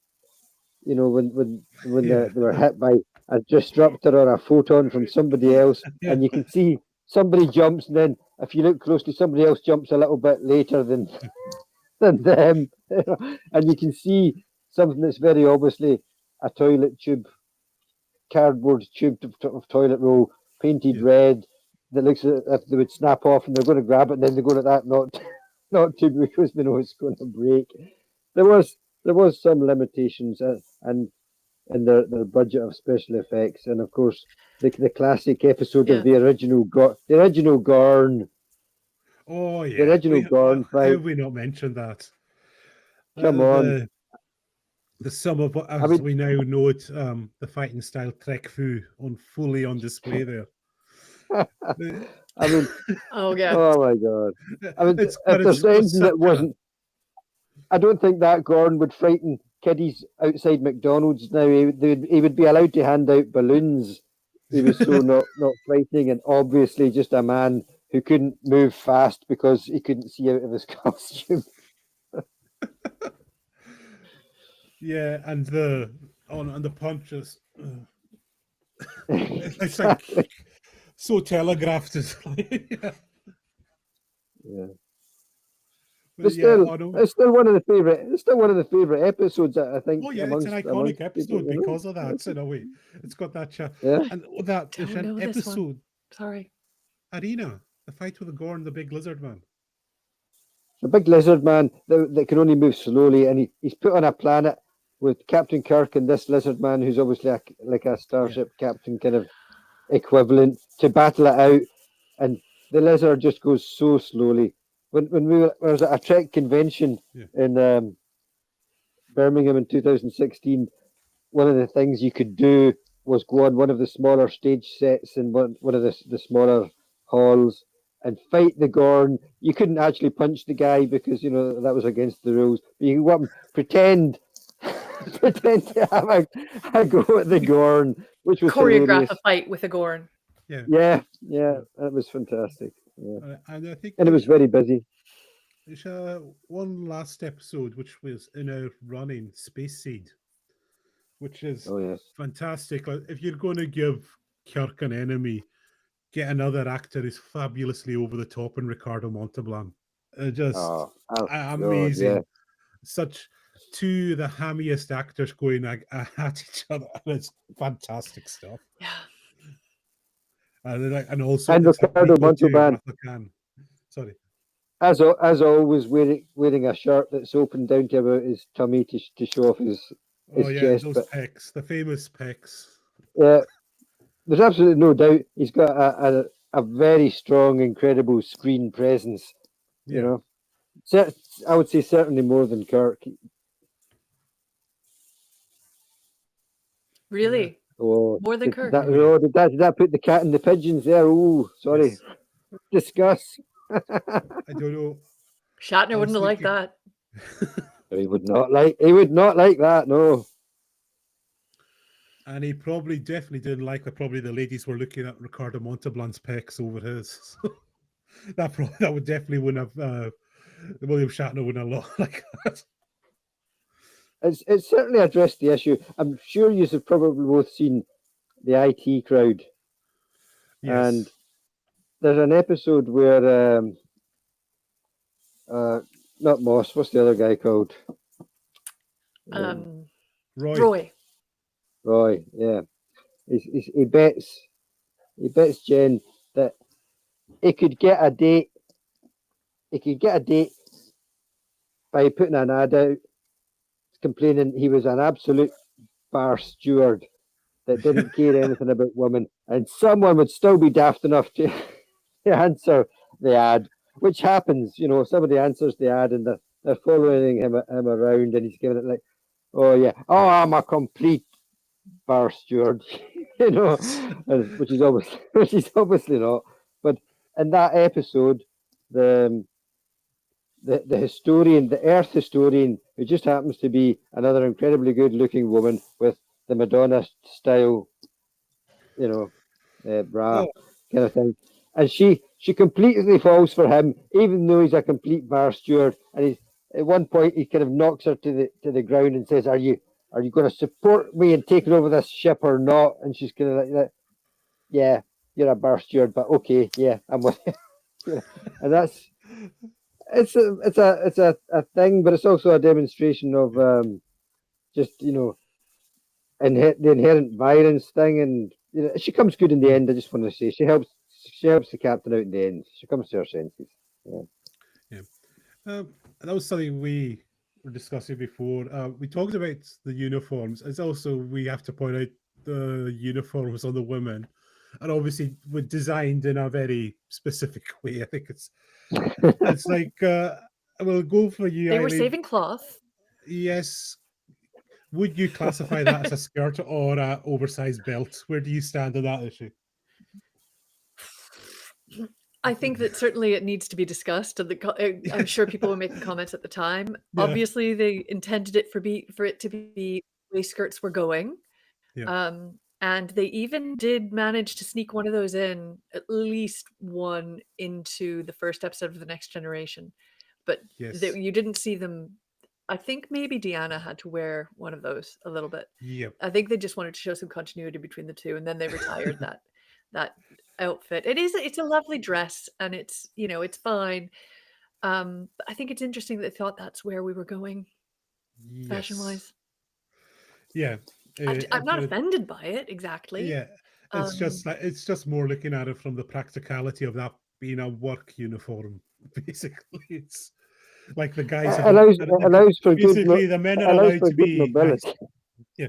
You know, when Yeah. they were hit by a disruptor or a photon from somebody else, Yeah. and you can see somebody jumps, and then if you look closely, somebody else jumps a little bit later than them, and you can see something that's very obviously a toilet tube, cardboard tube of toilet roll, painted red, that looks as if they would snap off, and they're going to grab it, and then they go like that, not to, because they know it's going to break. There was some limitations, and in their budget of special effects, and of course the classic episode of the original Gorn. Oh yeah, The original Gorn how fight. have we not mentioned that? Come on. The sum of what, as we now know it, the fighting style Trek Fu fully on display there. I mean, oh yeah. Oh my god! I mean, It's if there's anything that wasn't, I don't think that Gorn would frighten kiddies outside McDonald's now. He would be allowed to hand out balloons. He was so not frightening, and obviously just a man who couldn't move fast because he couldn't see out of his costume. Yeah, and the punches. It's like so telegraphed. Yeah. But It's still one of the favorite. It's still one of the favorite episodes, I think. Oh yeah, it's an iconic episode because of that. In a way, it's got that chat. Yeah. And that there's an episode. Sorry. Arena, the fight with the Gorn, the big lizard man. The big lizard man that can only move slowly, and he's put on a planet with Captain Kirk and this lizard man who's obviously like a starship captain kind of equivalent to battle it out, and the lizard just goes so slowly. When we was at a Trek convention in Birmingham in 2016, one of the things you could do was go on one of the smaller stage sets in one of the smaller halls and fight the Gorn. You couldn't actually punch the guy because that was against the rules. But you could go up and pretend to have a go at the Gorn, which was choreograph hilarious. a fight with a Gorn. Yeah, that was fantastic. Yeah. And I think it was very busy. There's one last episode which was in our running, Space Seed, which is fantastic. Like, if you're going to give Kirk an enemy, get another actor who's fabulously over the top, and Ricardo Montalban. Amazing. God, Such two of the hammiest actors going at each other. It's fantastic stuff. Yeah. And also Ricardo Montalban. Sorry. As always, wearing a shirt that's open down to about his tummy to show off his chest. Those pecs, the famous pecs. Yeah, there's absolutely no doubt he's got a very strong, incredible screen presence. Yeah. I would say certainly more than Kirk. Really? Yeah. Oh, more than Kirk. Did that put the cat in the pigeons there? Oh, sorry. Yes. Discuss. I don't know. Shatner wouldn't have liked that. He would not like that, no. And he definitely didn't like that. Probably the ladies were looking at Ricardo Montalban's pecs over his. that would definitely wouldn't have William Shatner wouldn't have like that. It's certainly addressed the issue. I'm sure you have probably both seen the IT Crowd. Yes. And there's an episode where not Moss, what's the other guy called? Roy. Roy, yeah. He bets he bets Jen that he could get a date. He could get a date by putting an ad out complaining he was an absolute bar steward that didn't care anything about women, and someone would still be daft enough to answer the ad, which happens. Somebody answers the ad and they're following him around, and he's giving it like, oh yeah, oh, I'm a complete bar steward, which is obviously not. But in that episode, the the historian, the Earth historian, who just happens to be another incredibly good-looking woman with the Madonna style, bra kind of thing, and she completely falls for him, even though he's a complete bar steward. And he's at one point he kind of knocks her to the ground and says, "Are you going to support me in taking over this ship or not?" And she's kind of like that. Yeah, you're a bar steward, but okay, yeah, I'm with you. And that's it's a thing, but it's also a demonstration of just the inherent violence thing, and she comes good in the end. I just want to say she helps the captain out in the end. She comes to her senses. Yeah. That was something we were discussing before. We talked about the uniforms. It's also, we have to point out the uniforms on the women, and obviously were designed in a very specific way. I think it's like we'll go for you. They were Eileen. saving cloth. Yes. Would you classify that as a skirt or an oversized belt? Where do you stand on that issue? I think that certainly it needs to be discussed. I'm sure people were making comments at the time. Yeah. Obviously, they intended it for it to be the way skirts were going. Yeah. And they even did manage to sneak one of those in, at least one, into the first episode of The Next Generation. But Yes. you didn't see them. I think maybe Deanna had to wear one of those a little bit. Yep. I think they just wanted to show some continuity between the two, and then they retired that outfit. It's a lovely dress, and it's it's fine. But I think it's interesting that they thought that's where we were going, fashion-wise. Yeah. I'm not offended by it exactly. Yeah. It's just more looking at it from the practicality of that being a work uniform. Basically, it's like the guys allows for basically good, the men are allowed to be mobility. nice. Yeah,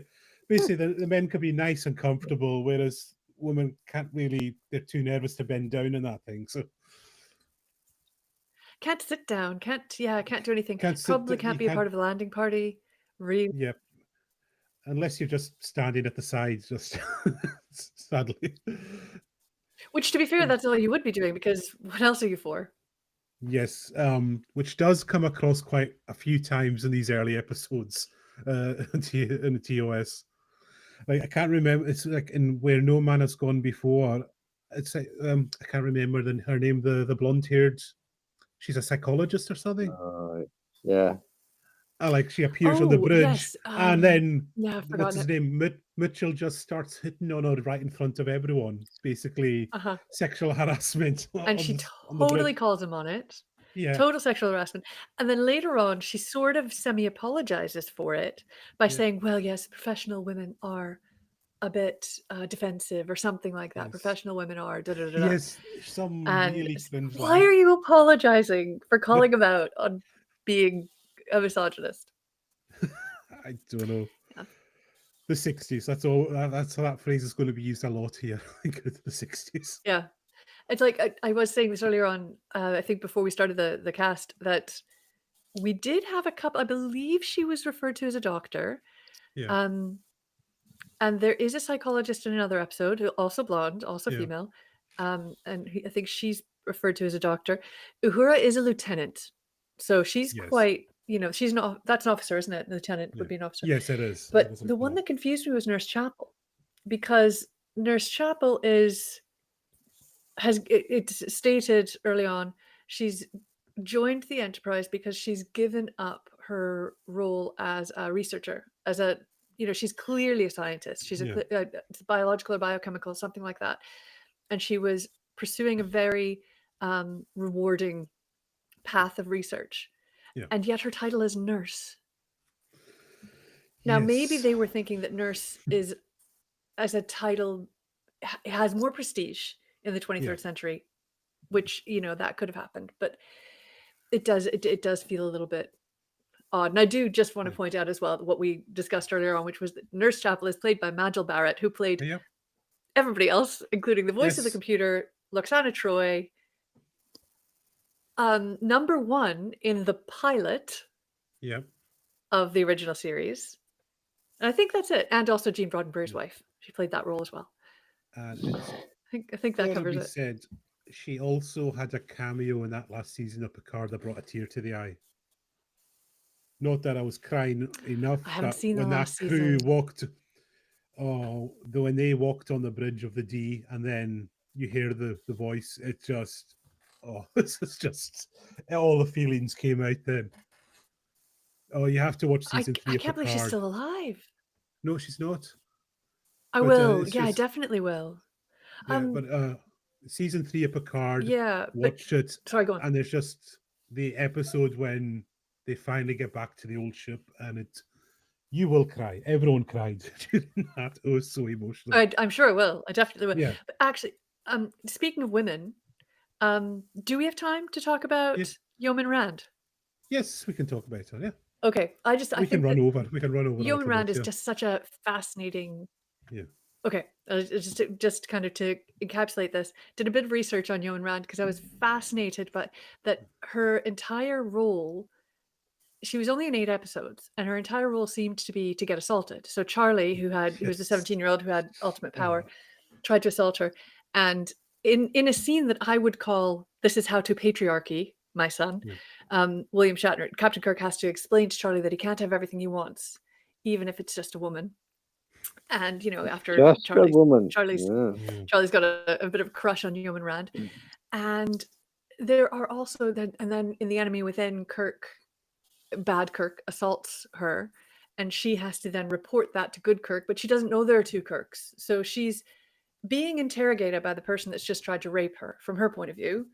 basically the men can be nice and comfortable, whereas women can't really. They're too nervous to bend down in that thing, so can't sit down, can't do anything. Can't be a part of a landing party. Really? Yep. Unless you're just standing at the sides, just sadly. Which, to be fair, that's all you would be doing, because what else are you for? Yes, which does come across quite a few times in these early episodes in the TOS. Like, I can't remember. It's like in Where No Man Has Gone Before. It's like I can't remember her name. The blonde-haired. She's a psychologist or something. Yeah. Like, she appears on the bridge, yes. and then what's his name? Mitchell just starts hitting on her right in front of everyone. Basically, sexual harassment. And she totally calls him on it. Yeah. Total sexual harassment. And then later on, she sort of semi-apologizes for it by saying, well, yes, professional women are a bit defensive or something like that. Yes. Professional women are da-da-da-da. Yes, some really cringe. Why are you apologizing for calling him out on being a misogynist? I don't know. Yeah. The 60s. That's all. That's how that phrase is going to be used a lot here. I think the 60s. Yeah. It's like I was saying this earlier on, I think before we started the cast, that we did have a couple. I believe she was referred to as a doctor. Yeah. And there is a psychologist in another episode, also blonde, also female. And I think she's referred to as a doctor. Uhura is a lieutenant. So she's quite, she's not, that's an officer, isn't it? Lieutenant would be an officer. Yes, it is. But the one that confused me was Nurse Chapel, because Nurse Chapel it's stated early on, she's joined the Enterprise because she's given up her role as a researcher, she's clearly a scientist. She's a biological or biochemical, something like that. And she was pursuing a very rewarding path of research. Yeah. And yet her title is nurse. Now, maybe they were thinking that nurse is, as a title, it has more prestige in the 23rd Yeah. century, which, you know, that could have happened, but it does feel a little bit odd. And I do just want to Yeah. point out as well what we discussed earlier on, which was that Nurse Chapel is played by Majel Barrett, who played Yeah. everybody else, including the voice of the Yes. computer, Loxana Troy, number one in the pilot Yeah. of the original series. And I think that's it. And also Jean Roddenberry's Yeah. wife. She played that role as well. And it's I think that gotta covers be it. said, she also had a cameo in that last season of Picard that brought a tear to the eye. Not that I was crying enough I haven't that seen the when that last crew season. walked, when they walked on the bridge of the D, and then you hear the voice, it just, this is just all the feelings came out then. Oh, you have to watch I, season I 3 of can't believe she's Picard. still alive. No, she's not. I But will. it's Yeah, I just definitely will. yeah. But season 3 of Picard, Yeah, but watch it, sorry, go on. and there's just the episode when they finally get back to the old ship, and it you will cry. Everyone cried during that. It was so emotional. I'm sure I will. I definitely will. Yeah. But actually, speaking of women, do we have time to talk about Yes. Yeoman Rand? Yes, we can talk about it. Yeah. Okay, I We can think run that over. We can run over a Yeoman little Rand bit. is Yeah. just such a fascinating. Yeah. Okay, just kind of to encapsulate this, did a bit of research on Yeoman Rand because I was fascinated by that her entire role. She was only in 8 episodes, and her entire role seemed to be to get assaulted. So Charlie, who was a Yes. 17-year-old who had ultimate power, Oh, tried to assault her, and in a scene that I would call "This is how to patriarchy, my son," yeah. William Shatner, Captain Kirk has to explain to Charlie that he can't have everything he wants, even if it's just a woman. And you know, after Just a woman. Charlie's Yeah. Charlie's got a bit of a crush on Yeoman Rand, and there are also and then in The Enemy Within, bad Kirk assaults her, and she has to then report that to good Kirk, but she doesn't know there are two Kirks, so she's being interrogated by the person that's just tried to rape her from her point of view.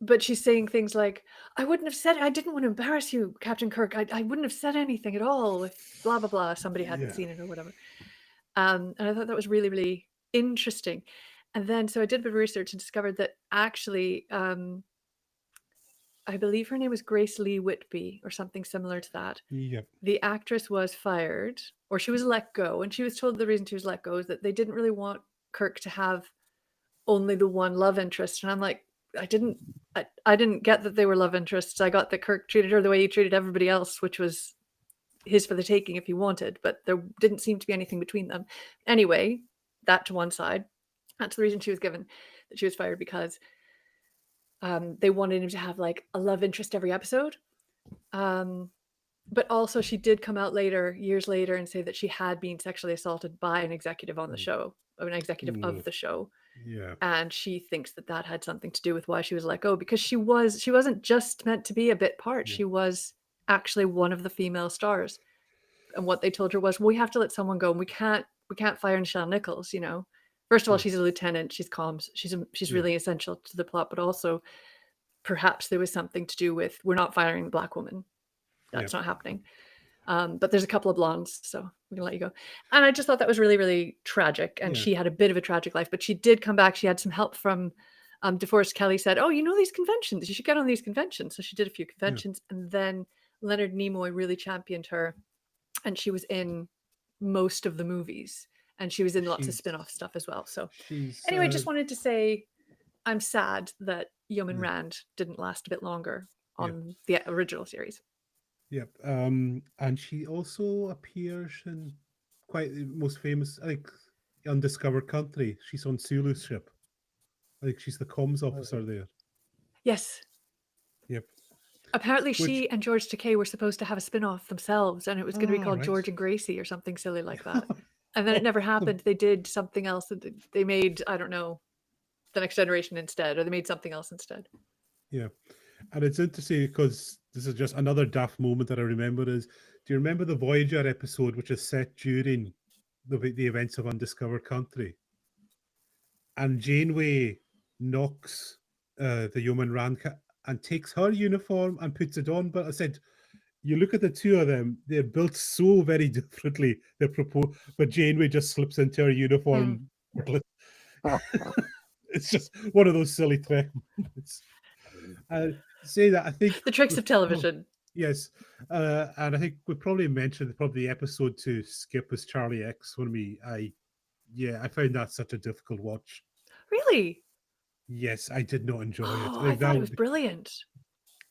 But she's saying things like, I didn't want to embarrass you, Captain Kirk. I wouldn't have said anything at all if blah, blah, blah, somebody hadn't seen it or whatever. And I thought that was really, really interesting. And then, so I did a bit of research and discovered that actually, I believe her name was Grace Lee Whitby or something similar to that. Yeah. The actress was fired, or she was let go, and she was told the reason she was let go is that they didn't really want Kirk to have only the one love interest. And I'm like, I didn't get that they were love interests. I got that Kirk treated her the way he treated everybody else, which was his for the taking if he wanted, but there didn't seem to be anything between them. Anyway, that to one side. That's the reason she was given, that she was fired, because they wanted him to have like a love interest every episode. But also she did come out later, years later, and say that she had been sexually assaulted by an executive on the show, or an executive of the show. Yeah. And she thinks that had something to do with why she was let go, because she wasn't just meant to be a bit part. Yeah. She was actually one of the female stars. And what they told her was, well, we have to let someone go, and we can't fire Nichelle Nichols, you know. First of all, she's a lieutenant, she's comms, she's really essential to the plot, but also perhaps there was something to do with, we're not firing the black woman. That's not happening. But there's a couple of blondes, so we're gonna let you go. And I just thought that was really, really tragic. And she had a bit of a tragic life, but she did come back. She had some help from DeForest Kelley said, oh, you know these conventions, you should get on these conventions. So she did a few conventions, and then Leonard Nimoy really championed her, and she was in most of the movies, and she was in lots of spin-off stuff as well. So anyway, just wanted to say I'm sad that Yeoman Rand didn't last a bit longer on the original series. Yep. And she also appears in quite the most famous, like, Undiscovered Country. She's on Sulu's ship. Like, she's the comms officer there. Yes. Yep. Apparently she and George Takei were supposed to have a spin-off themselves, and it was going to be called George and Gracie or something silly like that. And then it never happened. They did something else. They made, I don't know, The Next Generation instead, or they made something else instead. Yeah. And it's interesting because this is just another daft moment that I remember is, do you remember the Voyager episode which is set during the events of Undiscovered Country? And Janeway knocks the Yeoman Rand and takes her uniform and puts it on. But I said, you look at the two of them, they're built so very differently. But Janeway just slips into her uniform. It's just one of those silly Trek moments. Say that I think The tricks of television. Yes, and I think we probably mentioned the episode to skip was Charlie X when I found that such a difficult watch. Really? Yes, I did not enjoy it. Oh, I thought it was brilliant.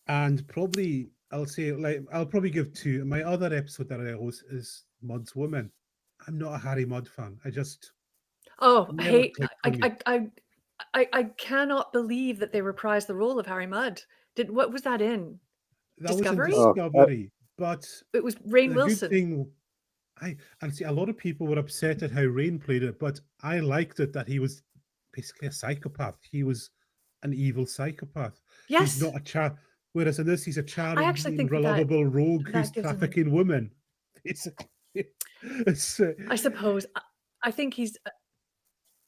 And probably I'll say I'll probably give two. My other episode that I always is Mudd's Woman. I'm not a Harry Mudd fan. I just never clicked for me. I cannot believe that they reprised the role of Harry Mudd. What was that in? That Discovery? was in Discovery, but it was Rainn the Wilson. Good thing, and see, a lot of people were upset at how Rainn played it, but I liked it that he was basically a psychopath. He was an evil psychopath. Yes. He's not a child. Whereas in this, he's a charming, I actually think reliable rogue who's trafficking women. Basically, I suppose. I think he's.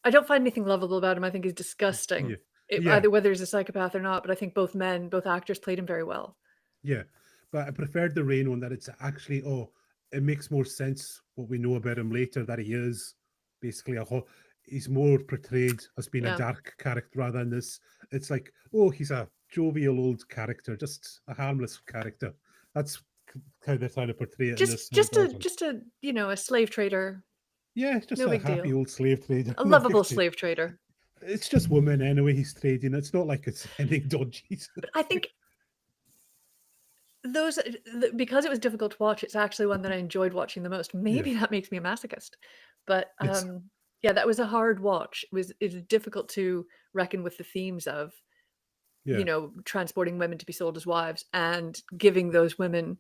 I don't find anything lovable about him. I think he's disgusting. Either whether he's a psychopath or not, but I think both actors played him very well. Yeah, but I preferred the Rainn one that it's actually, it makes more sense what we know about him later, that he is basically he's more portrayed as being a dark character rather than this. It's like, he's a jovial old character, just a harmless character. That's how they're trying to portray it. Just a slave trader. Yeah, just a happy old slave trader. A lovable slave trader. It's just women anyway he's trading. It's not like it's anything dodgy. But I think because it was difficult to watch, it's actually one that I enjoyed watching the most. Maybe that makes me a masochist. But that was a hard watch. It was difficult to reckon with the themes of transporting women to be sold as wives and giving those women,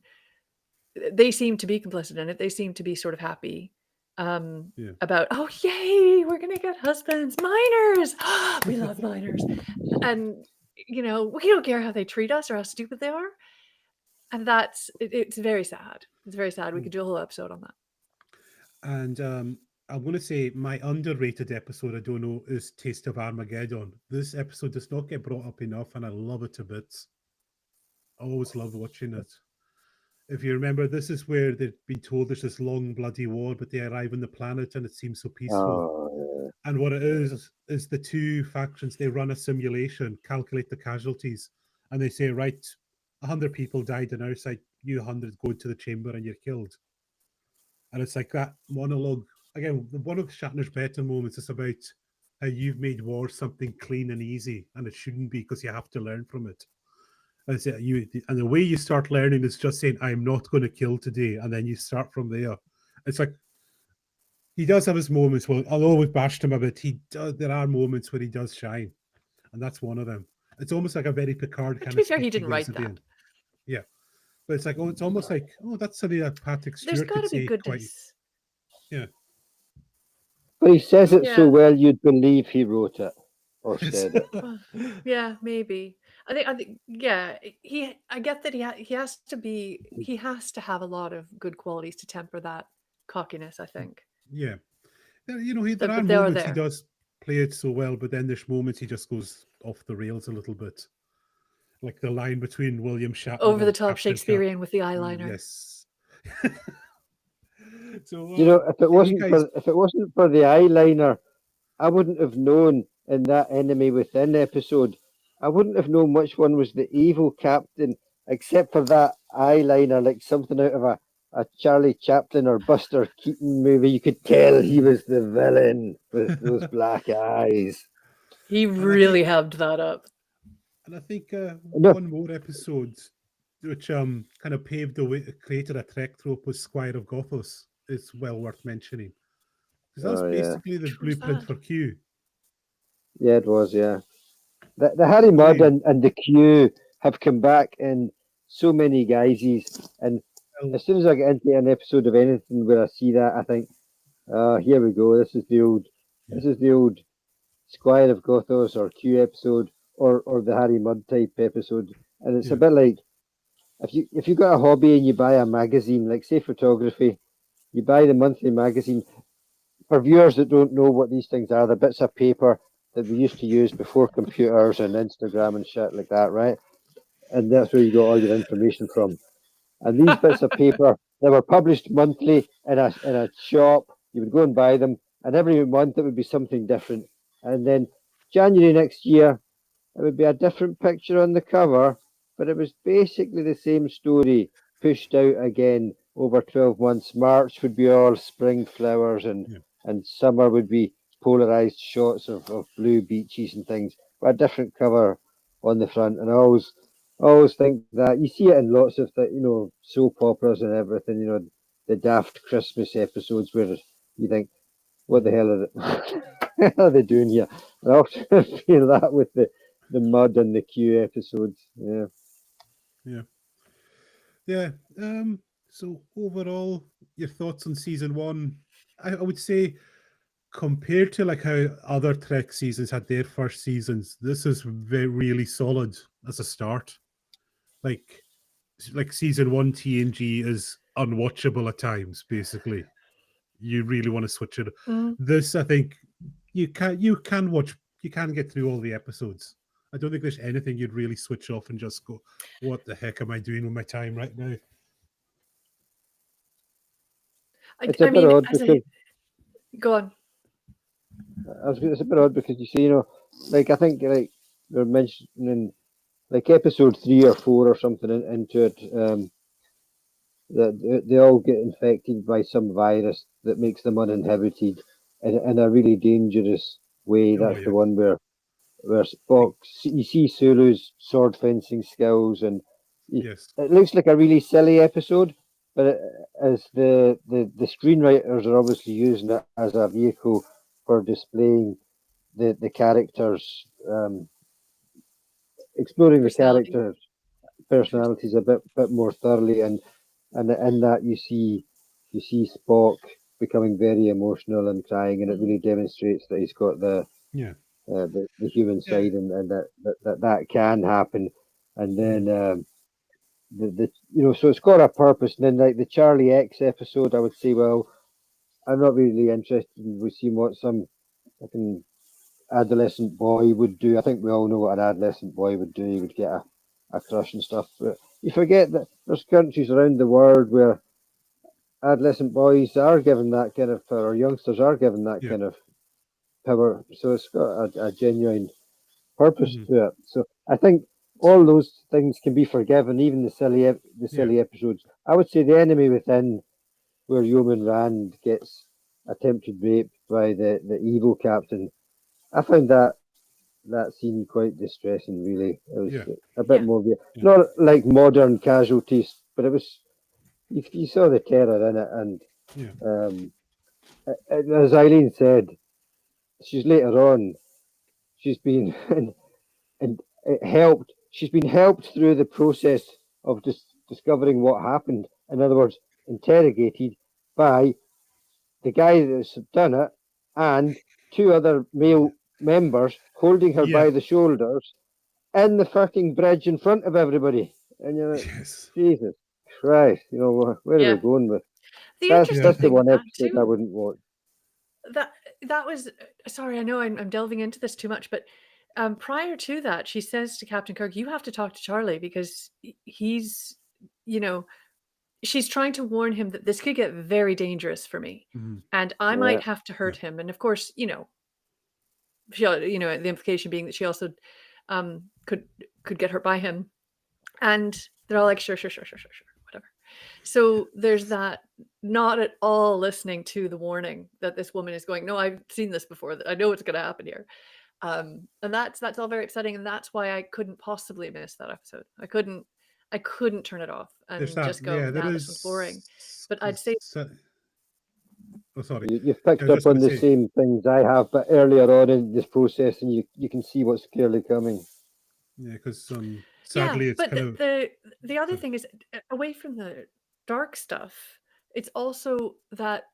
they seem to be complicit in it. They seem to be sort of happy about, yay, we're gonna get husbands, minors. We love minors. And we don't care how they treat us or how stupid they are. And it's very sad. It's very sad. We could do a whole episode on that. And I'm going to say my underrated episode, I don't know, is Taste of Armageddon. This episode does not get brought up enough, and I love it to bits. I always love watching it. If you remember, this is where they've been told there's this long bloody war, but they arrive on the planet and it seems so peaceful. And what it is the two factions, they run a simulation, calculate the casualties, and they say, right, 100 people died on our side, you 100 go into the chamber and you're killed. And it's like that monologue. Again, one of Shatner's better moments is about how you've made war something clean and easy, and it shouldn't be because you have to learn from it. And the way you start learning is just saying, I'm not going to kill today, and then you start from there. It's like, he does have his moments. Well, although we've bashed him a bit, there are moments where he does shine, and that's one of them. It's almost like a very Picard kind of. To be fair, he didn't write that. Yeah, but it's like, it's almost like, that's something that Patrick Stewart There's got to be goodness. Yeah. But he says it so well, you'd believe he wrote it or said it. Yeah, maybe. I think. Yeah. I get that he has to have a lot of good qualities to temper that cockiness, I think. Yeah. There are moments he does play it so well, but then there's moments he just goes off the rails a little bit. Like the line between William Shatner over the top Shakespearean with the eyeliner. Yes. So if it wasn't for the eyeliner, I wouldn't have known in that Enemy Within episode. I wouldn't have known which one was the evil captain, except for that eyeliner, like something out of a Charlie Chaplin or Buster Keaton movie. You could tell he was the villain with those black eyes. He really held that up. And I think one more episode which kind of paved the way, created a Trek trope, was Squire of Gothos. It's well worth mentioning. Because that was basically the blueprint for Q. Yeah, it was, yeah. The Harry Mudd and the Q have come back in so many guises. And as soon as I get into an episode of anything where I see that, I think, here we go. This is the old Squire of Gothos or Q episode or the Harry Mudd type episode. And it's a bit like, if you got a hobby and you buy a magazine, like say photography, you buy the monthly magazine. For viewers that don't know what these things are, the bits of paper that we used to use before computers and Instagram and shit like that, right? And that's where you got all your information from. And these bits of paper, they were published monthly in a shop. You would go and buy them, and every month it would be something different. And then January next year, it would be a different picture on the cover, but it was basically the same story pushed out again over 12 months. March would be all spring flowers, and summer would be polarized shots of blue beaches and things, but a different cover on the front. And I always think that you see it in lots of soap operas and everything, the daft Christmas episodes where you think, what the hell are they doing here? I often feel that with the mud and the Q episodes. Yeah. So overall, your thoughts on season one? I would say, compared to like how other Trek seasons had their first seasons, this is really solid as a start. Like season one TNG is unwatchable at times. Basically, you really want to switch it. This, I think, you can watch. You can get through all the episodes. I don't think there's anything you'd really switch off and just go, "What the heck am I doing with my time right now?" It's a bit odd because go on. it's a bit odd because you see, like I think like you're mentioning like episode 3 or 4 or something into it, that they all get infected by some virus that makes them uninhibited in a really dangerous way. That's the one where Spock, you see Sulu's sword fencing skills, and it looks like a really silly episode, but as the screenwriters are obviously using it as a vehicle for displaying the characters, exploring the characters' personalities a bit more thoroughly, and in that you see Spock becoming very emotional and crying, and it really demonstrates that he's got the human side, and that can happen. And then so it's got a purpose. And then like the Charlie X episode, I would say, well, I'm not really interested in seeing what some fucking adolescent boy would do. I think we all know what an adolescent boy would do. He would get a crush and stuff. But you forget that there's countries around the world where adolescent boys are given that kind of power, or youngsters are given that kind of power. So it's got a genuine purpose to it. So I think all those things can be forgiven, even the silly episodes. I would say The Enemy Within, where Yeoman Rand gets attempted rape by the evil captain. I found that scene quite distressing, really. It was a bit more, not like modern casualties, but it was, you saw the terror in it. And as Eileen said, she's later on, she's been and it helped. She's been helped through the process of discovering what happened. In other words, interrogated by the guy that's done it and 2 other male members holding her by the shoulders in the fucking bridge in front of everybody. And you're like, Jesus Christ, where are they going with? That's the one episode I wouldn't watch. That was, sorry, I know I'm delving into this too much, but prior to that, she says to Captain Kirk, you have to talk to Charlie because he's, she's trying to warn him that this could get very dangerous for me, and I might have to hurt him. And of course, she, the implication being that she also could get hurt by him. And they're all like, sure, whatever. So there's that, not at all listening to the warning that this woman is going, no, I've seen this before, that I know what's going to happen here. And that's all very upsetting, and that's why I couldn't possibly miss that episode. I couldn't turn it off and just go, nah, this one's boring. But I'd say, oh, sorry, you've picked up on the same things I have, but earlier on in this process, and you can see what's clearly coming. Yeah, because sadly, it's but kind of the other thing is, away from the dark stuff, it's also that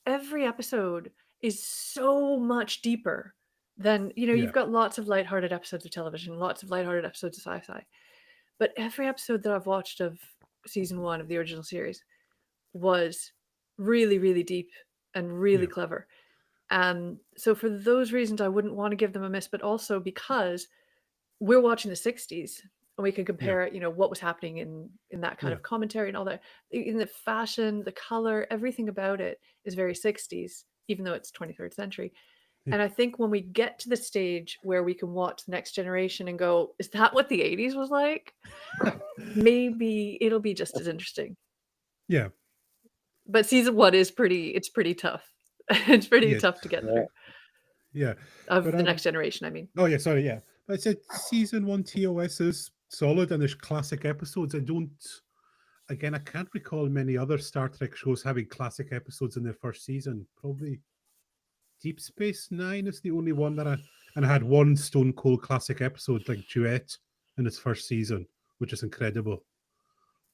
every episode is so much deeper than, you've got lots of lighthearted episodes of television, lots of lighthearted episodes of sci-fi, but every episode that I've watched of season 1 of the original series was really, really deep and really clever. So for those reasons, I wouldn't want to give them a miss, but also because we're watching the 60s, and we can compare, what was happening in that kind Yeah. of commentary and all that. In the fashion, the color, everything about it is very 60s, even though it's 23rd century. Yeah. And I think when we get to the stage where we can watch the next generation and go, is that what the 80s was like? Maybe it'll be just as interesting. Yeah. But season 1 is pretty tough. It's pretty Yeah. tough to get through. Yeah. Of But, the next generation, I mean. Oh yeah, sorry, yeah. But I said season 1 TOS is solid and there's classic episodes. I can't recall many other Star Trek shows having classic episodes in their first season. Probably Deep Space Nine is the only one that I had one stone cold classic episode like Duet in its first season, which is incredible.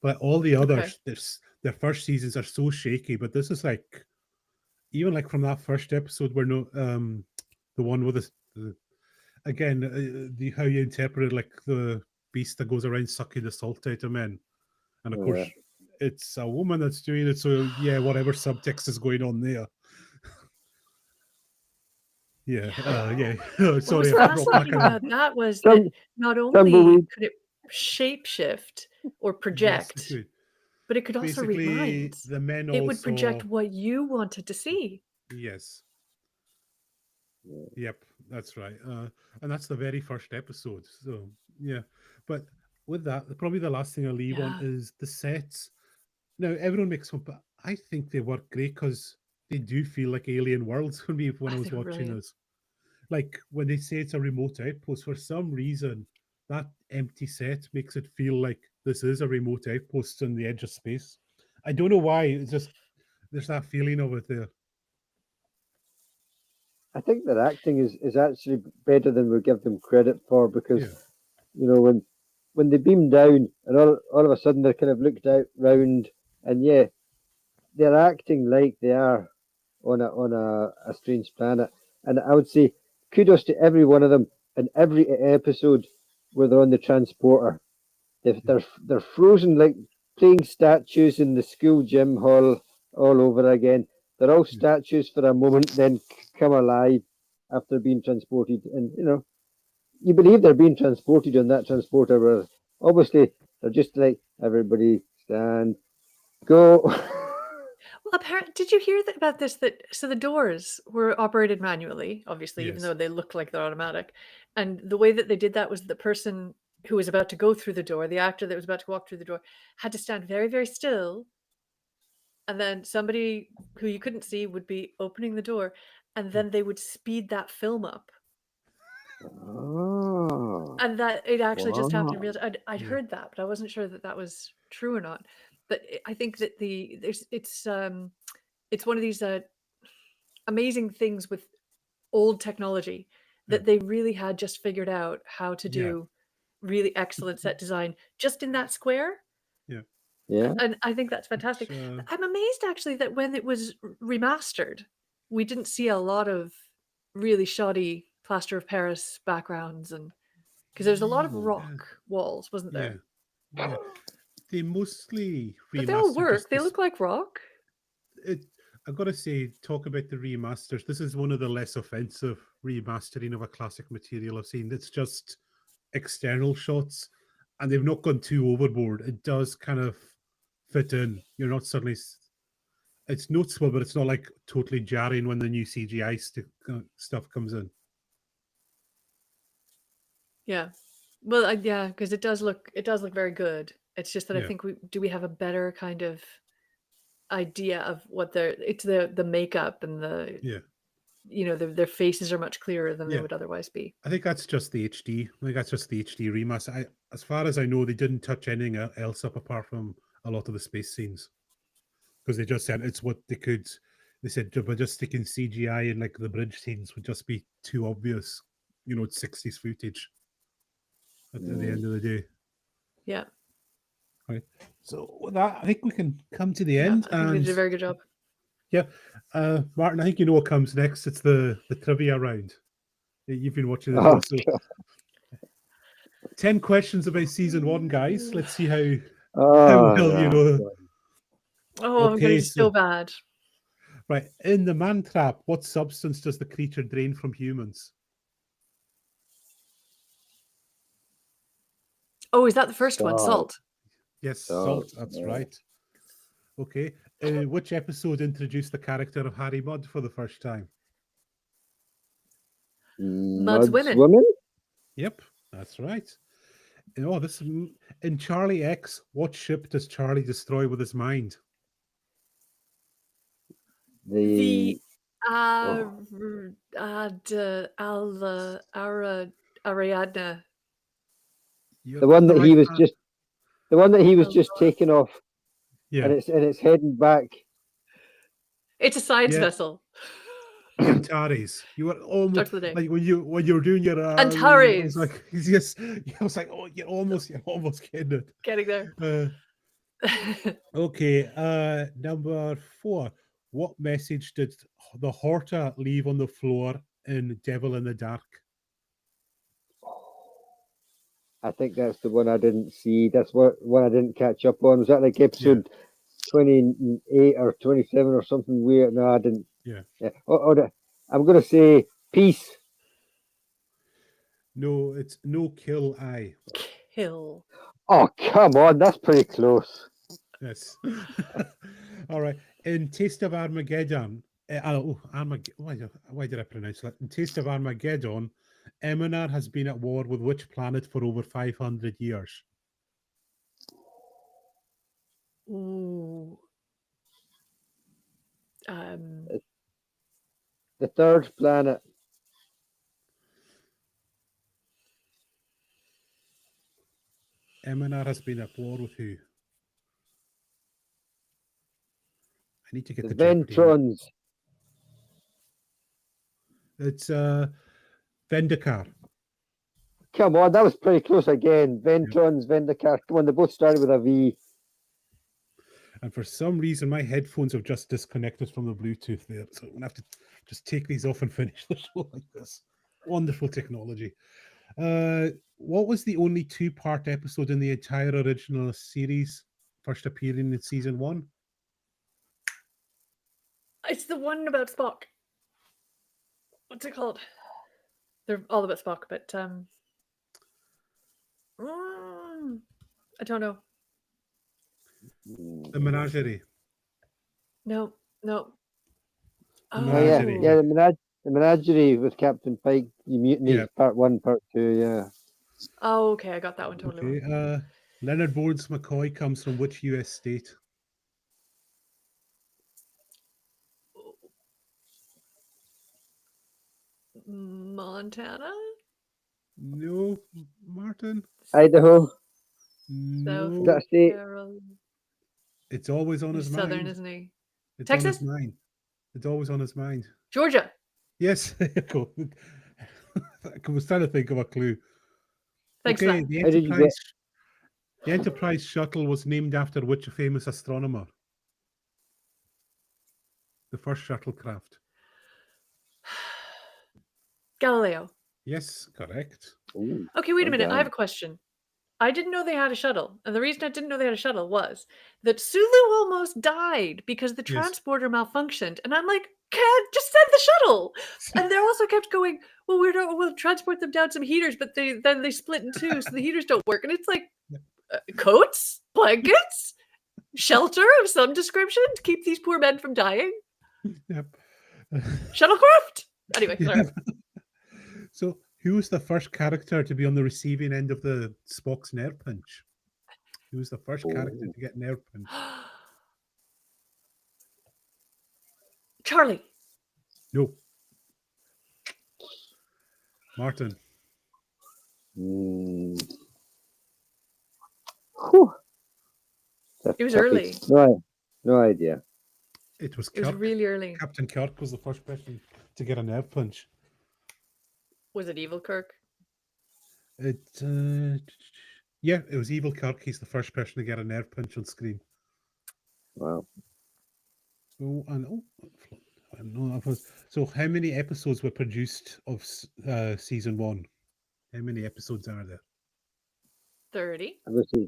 But all the others, their first seasons are so shaky. But this is like, even like from that first episode where the one with the how you interpret like the beast that goes around sucking the salt out of men, and of course it's a woman that's doing it. So yeah, whatever subtext is going on there. Yeah. What Sorry, was I brought back fascinating about that was that not only Tumbleweed. could it shapeshift or project, Yes, it could. but it could also read Basically, minds. the men It would project also. what you wanted to see. Yes. Yep, that's right. And that's the very first episode. So yeah, but with that, probably the last thing I'll leave on is the sets. Now everyone makes fun, but I think they work great because they do feel like alien worlds for me when I was watching this. Like when they say it's a remote outpost, for some reason that empty set makes it feel like this is a remote outpost on the edge of space. I don't know why. It's just there's that feeling of it there. I think their acting is actually better than we give them credit for, because when they beam down and all of a sudden they kind of looked out round, and they're acting like they are on a strange planet. And I would say kudos to every one of them in every episode where they're on the transporter. They're frozen like playing statues in the school gym hall all over again. They're all statues for a moment, then come alive after being transported. And you believe they're being transported on that transporter, where obviously they're just like, everybody stand, go. Well, apparently, did you hear about this? So the doors were operated manually, obviously, even though they look like they're automatic. And the way that they did that was the person who was about to go through the door, the actor that was about to walk through the door, had to stand very, very still. And then somebody who you couldn't see would be opening the door, and then they would speed that film up. Oh, And that it actually just happened in wow. real time. I'd heard that, but I wasn't sure that was true or not. But I think that it's one of these amazing things with old technology that they really had just figured out how to do really excellent set design just in that square. Yeah. And I think that's fantastic. I'm amazed actually that when it was remastered, we didn't see a lot of really shoddy plaster of Paris backgrounds, and because there's a lot of rock walls, wasn't there? Yeah. They mostly remastered. But they all work. They look like rock. I've got to say, talk about the remasters. This is one of the less offensive remastering of a classic material I've seen. It's just external shots, and they've not gone too overboard. It does kind of fit in. You're not suddenly. It's noticeable, but it's not like totally jarring when the new CGI stuff comes in. Yeah. Well, because it does look very good. It's just that I think we have a better kind of idea of what the makeup and their faces are much clearer than they would otherwise be. I think that's just the HD. I think that's just the HD remaster. As far as I know, they didn't touch anything else up apart from a lot of the space scenes, because they just said it's what they could. They said, but just sticking CGI in like the bridge scenes would just be too obvious. It's 60s footage at the end of the day. Yeah. Right. So with that, I think we can come to the end. I think they did a very good job. Yeah. Martin, I think you know what comes next. It's the trivia round. You've been watching this. So 10 questions about season 1, guys. Let's see how well you know. Oh, I'm going to be so bad. Right. In the man trap, what substance does the creature drain from humans? Oh, is that the first one? Salt. Salt. Yes, Salt, Salt. That's yeah. right. Okay. Which episode introduced the character of Harry Mudd for the first time? Mudd's Women. Women? Yep, that's right. Oh, this in Charlie X. What ship does Charlie destroy with his mind? The Oh. Ariadne. You've The got one that he right was path. just the one that he was Oh, just taken off, Yeah, and it's heading back. It's a science Yeah. vessel. Antares. You were almost Starts with an A. like when you were doing your. I was Antares. like, yes. I was like, oh, you're almost getting it. Getting there. Okay. Number 4. What message did the Horta leave on the floor in Devil in the Dark? I think that's the one I didn't see. That's what one I didn't catch up on. Was that like episode 28 or 27 or something weird? No, I didn't. Yeah. I'm gonna say peace. No, it's no kill I. Kill. Oh, come on, that's pretty close. Yes. All right. In Taste of Armageddon, why did I pronounce that? In Taste of Armageddon, Eminar has been at war with which planet for over 500 years? Ooh. The third planet. Eminar has been at war with who? I need to get The the Jeopardy one. Ventrons. It's Vendikar. Come on, that was pretty close again. Ventrons, Vendicar. Come on, they both started with a V. And for some reason, my headphones have just disconnected from the Bluetooth there. So I'm going to have to just take these off and finish the show like this. Wonderful technology. What was the only 2-part episode in the entire original series, first appearing in season 1? It's the one about Spock. What's it called? They're all about Spock, but I don't know. The Menagerie. No. Oh yeah, the Menagerie with Captain Pike. You mutiny, part 1, part 2. Yeah. Oh, okay, I got that one totally wrong. Leonard Bones McCoy comes from which U.S. state? Montana? No, Martin. Idaho. No. South That state. Carolina. It's always on his mind. Southern, isn't he? It's Texas? on his mind. It's always on his mind. Georgia. Yes. I was trying to think of a clue. Thanks, okay, Matt. the Enterprise shuttle was named after which famous astronomer? The first shuttlecraft. Galileo. Yes, correct. Ooh, okay, wait a minute. done. I have a question. I didn't know they had a shuttle. And the reason I didn't know they had a shuttle was that Sulu almost died because the transporter malfunctioned. And I'm like, just send the shuttle. And they also kept going, well, we'll transport them down some heaters, but then they split in two, so the heaters don't work. And it's like, coats, blankets, shelter of some description to keep these poor men from dying. Yep. Shuttlecraft. Anyway, sorry. So, who was the first character to be on the receiving end of the Spock's nerve pinch? Who was the first character to get nerve pinch? Charlie. No. Martin. Whew. It was early. No idea. It was Kirk. It was really early. Captain Kirk was the first person to get a nerve punch. Was it Evil Kirk? It was Evil Kirk. He's the first person to get a nerve punch on screen. Wow. So how many episodes were produced of season 1? How many episodes are there? 30. I'm going to say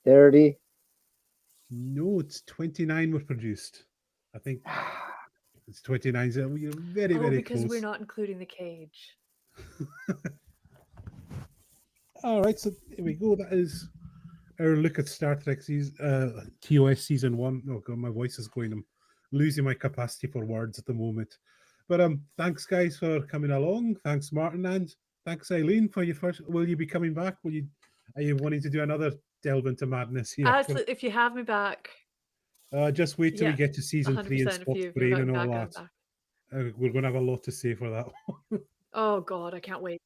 30. No, it's 29 were produced. I think it's 29. So you're very, very because close. we're not including the cage. All right, so here we go. That is our look at Star Trek TOS season 1. Oh god, my voice is going. I'm losing my capacity for words at the moment. But thanks guys for coming along. Thanks Martin, and thanks Eileen for your first. Will you be coming back? Are you wanting to do another delve into madness here? Absolutely. If you have me back, Just wait till we yeah, get to season 3 and 100%. If Spock's you brain invite and me all back, I'm that. back. We're going to have a lot to say for that one. Oh God, I can't wait.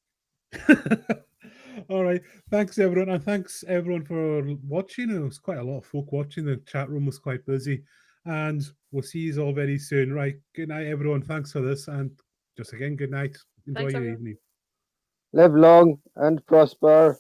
All right. Thanks, everyone. And thanks, everyone, for watching. There was quite a lot of folk watching. The chat room was quite busy. And we'll see you all very soon. Right. Good night, everyone. Thanks for this. And just again, good night. Enjoy Thanks, your everyone. evening. Live long and prosper.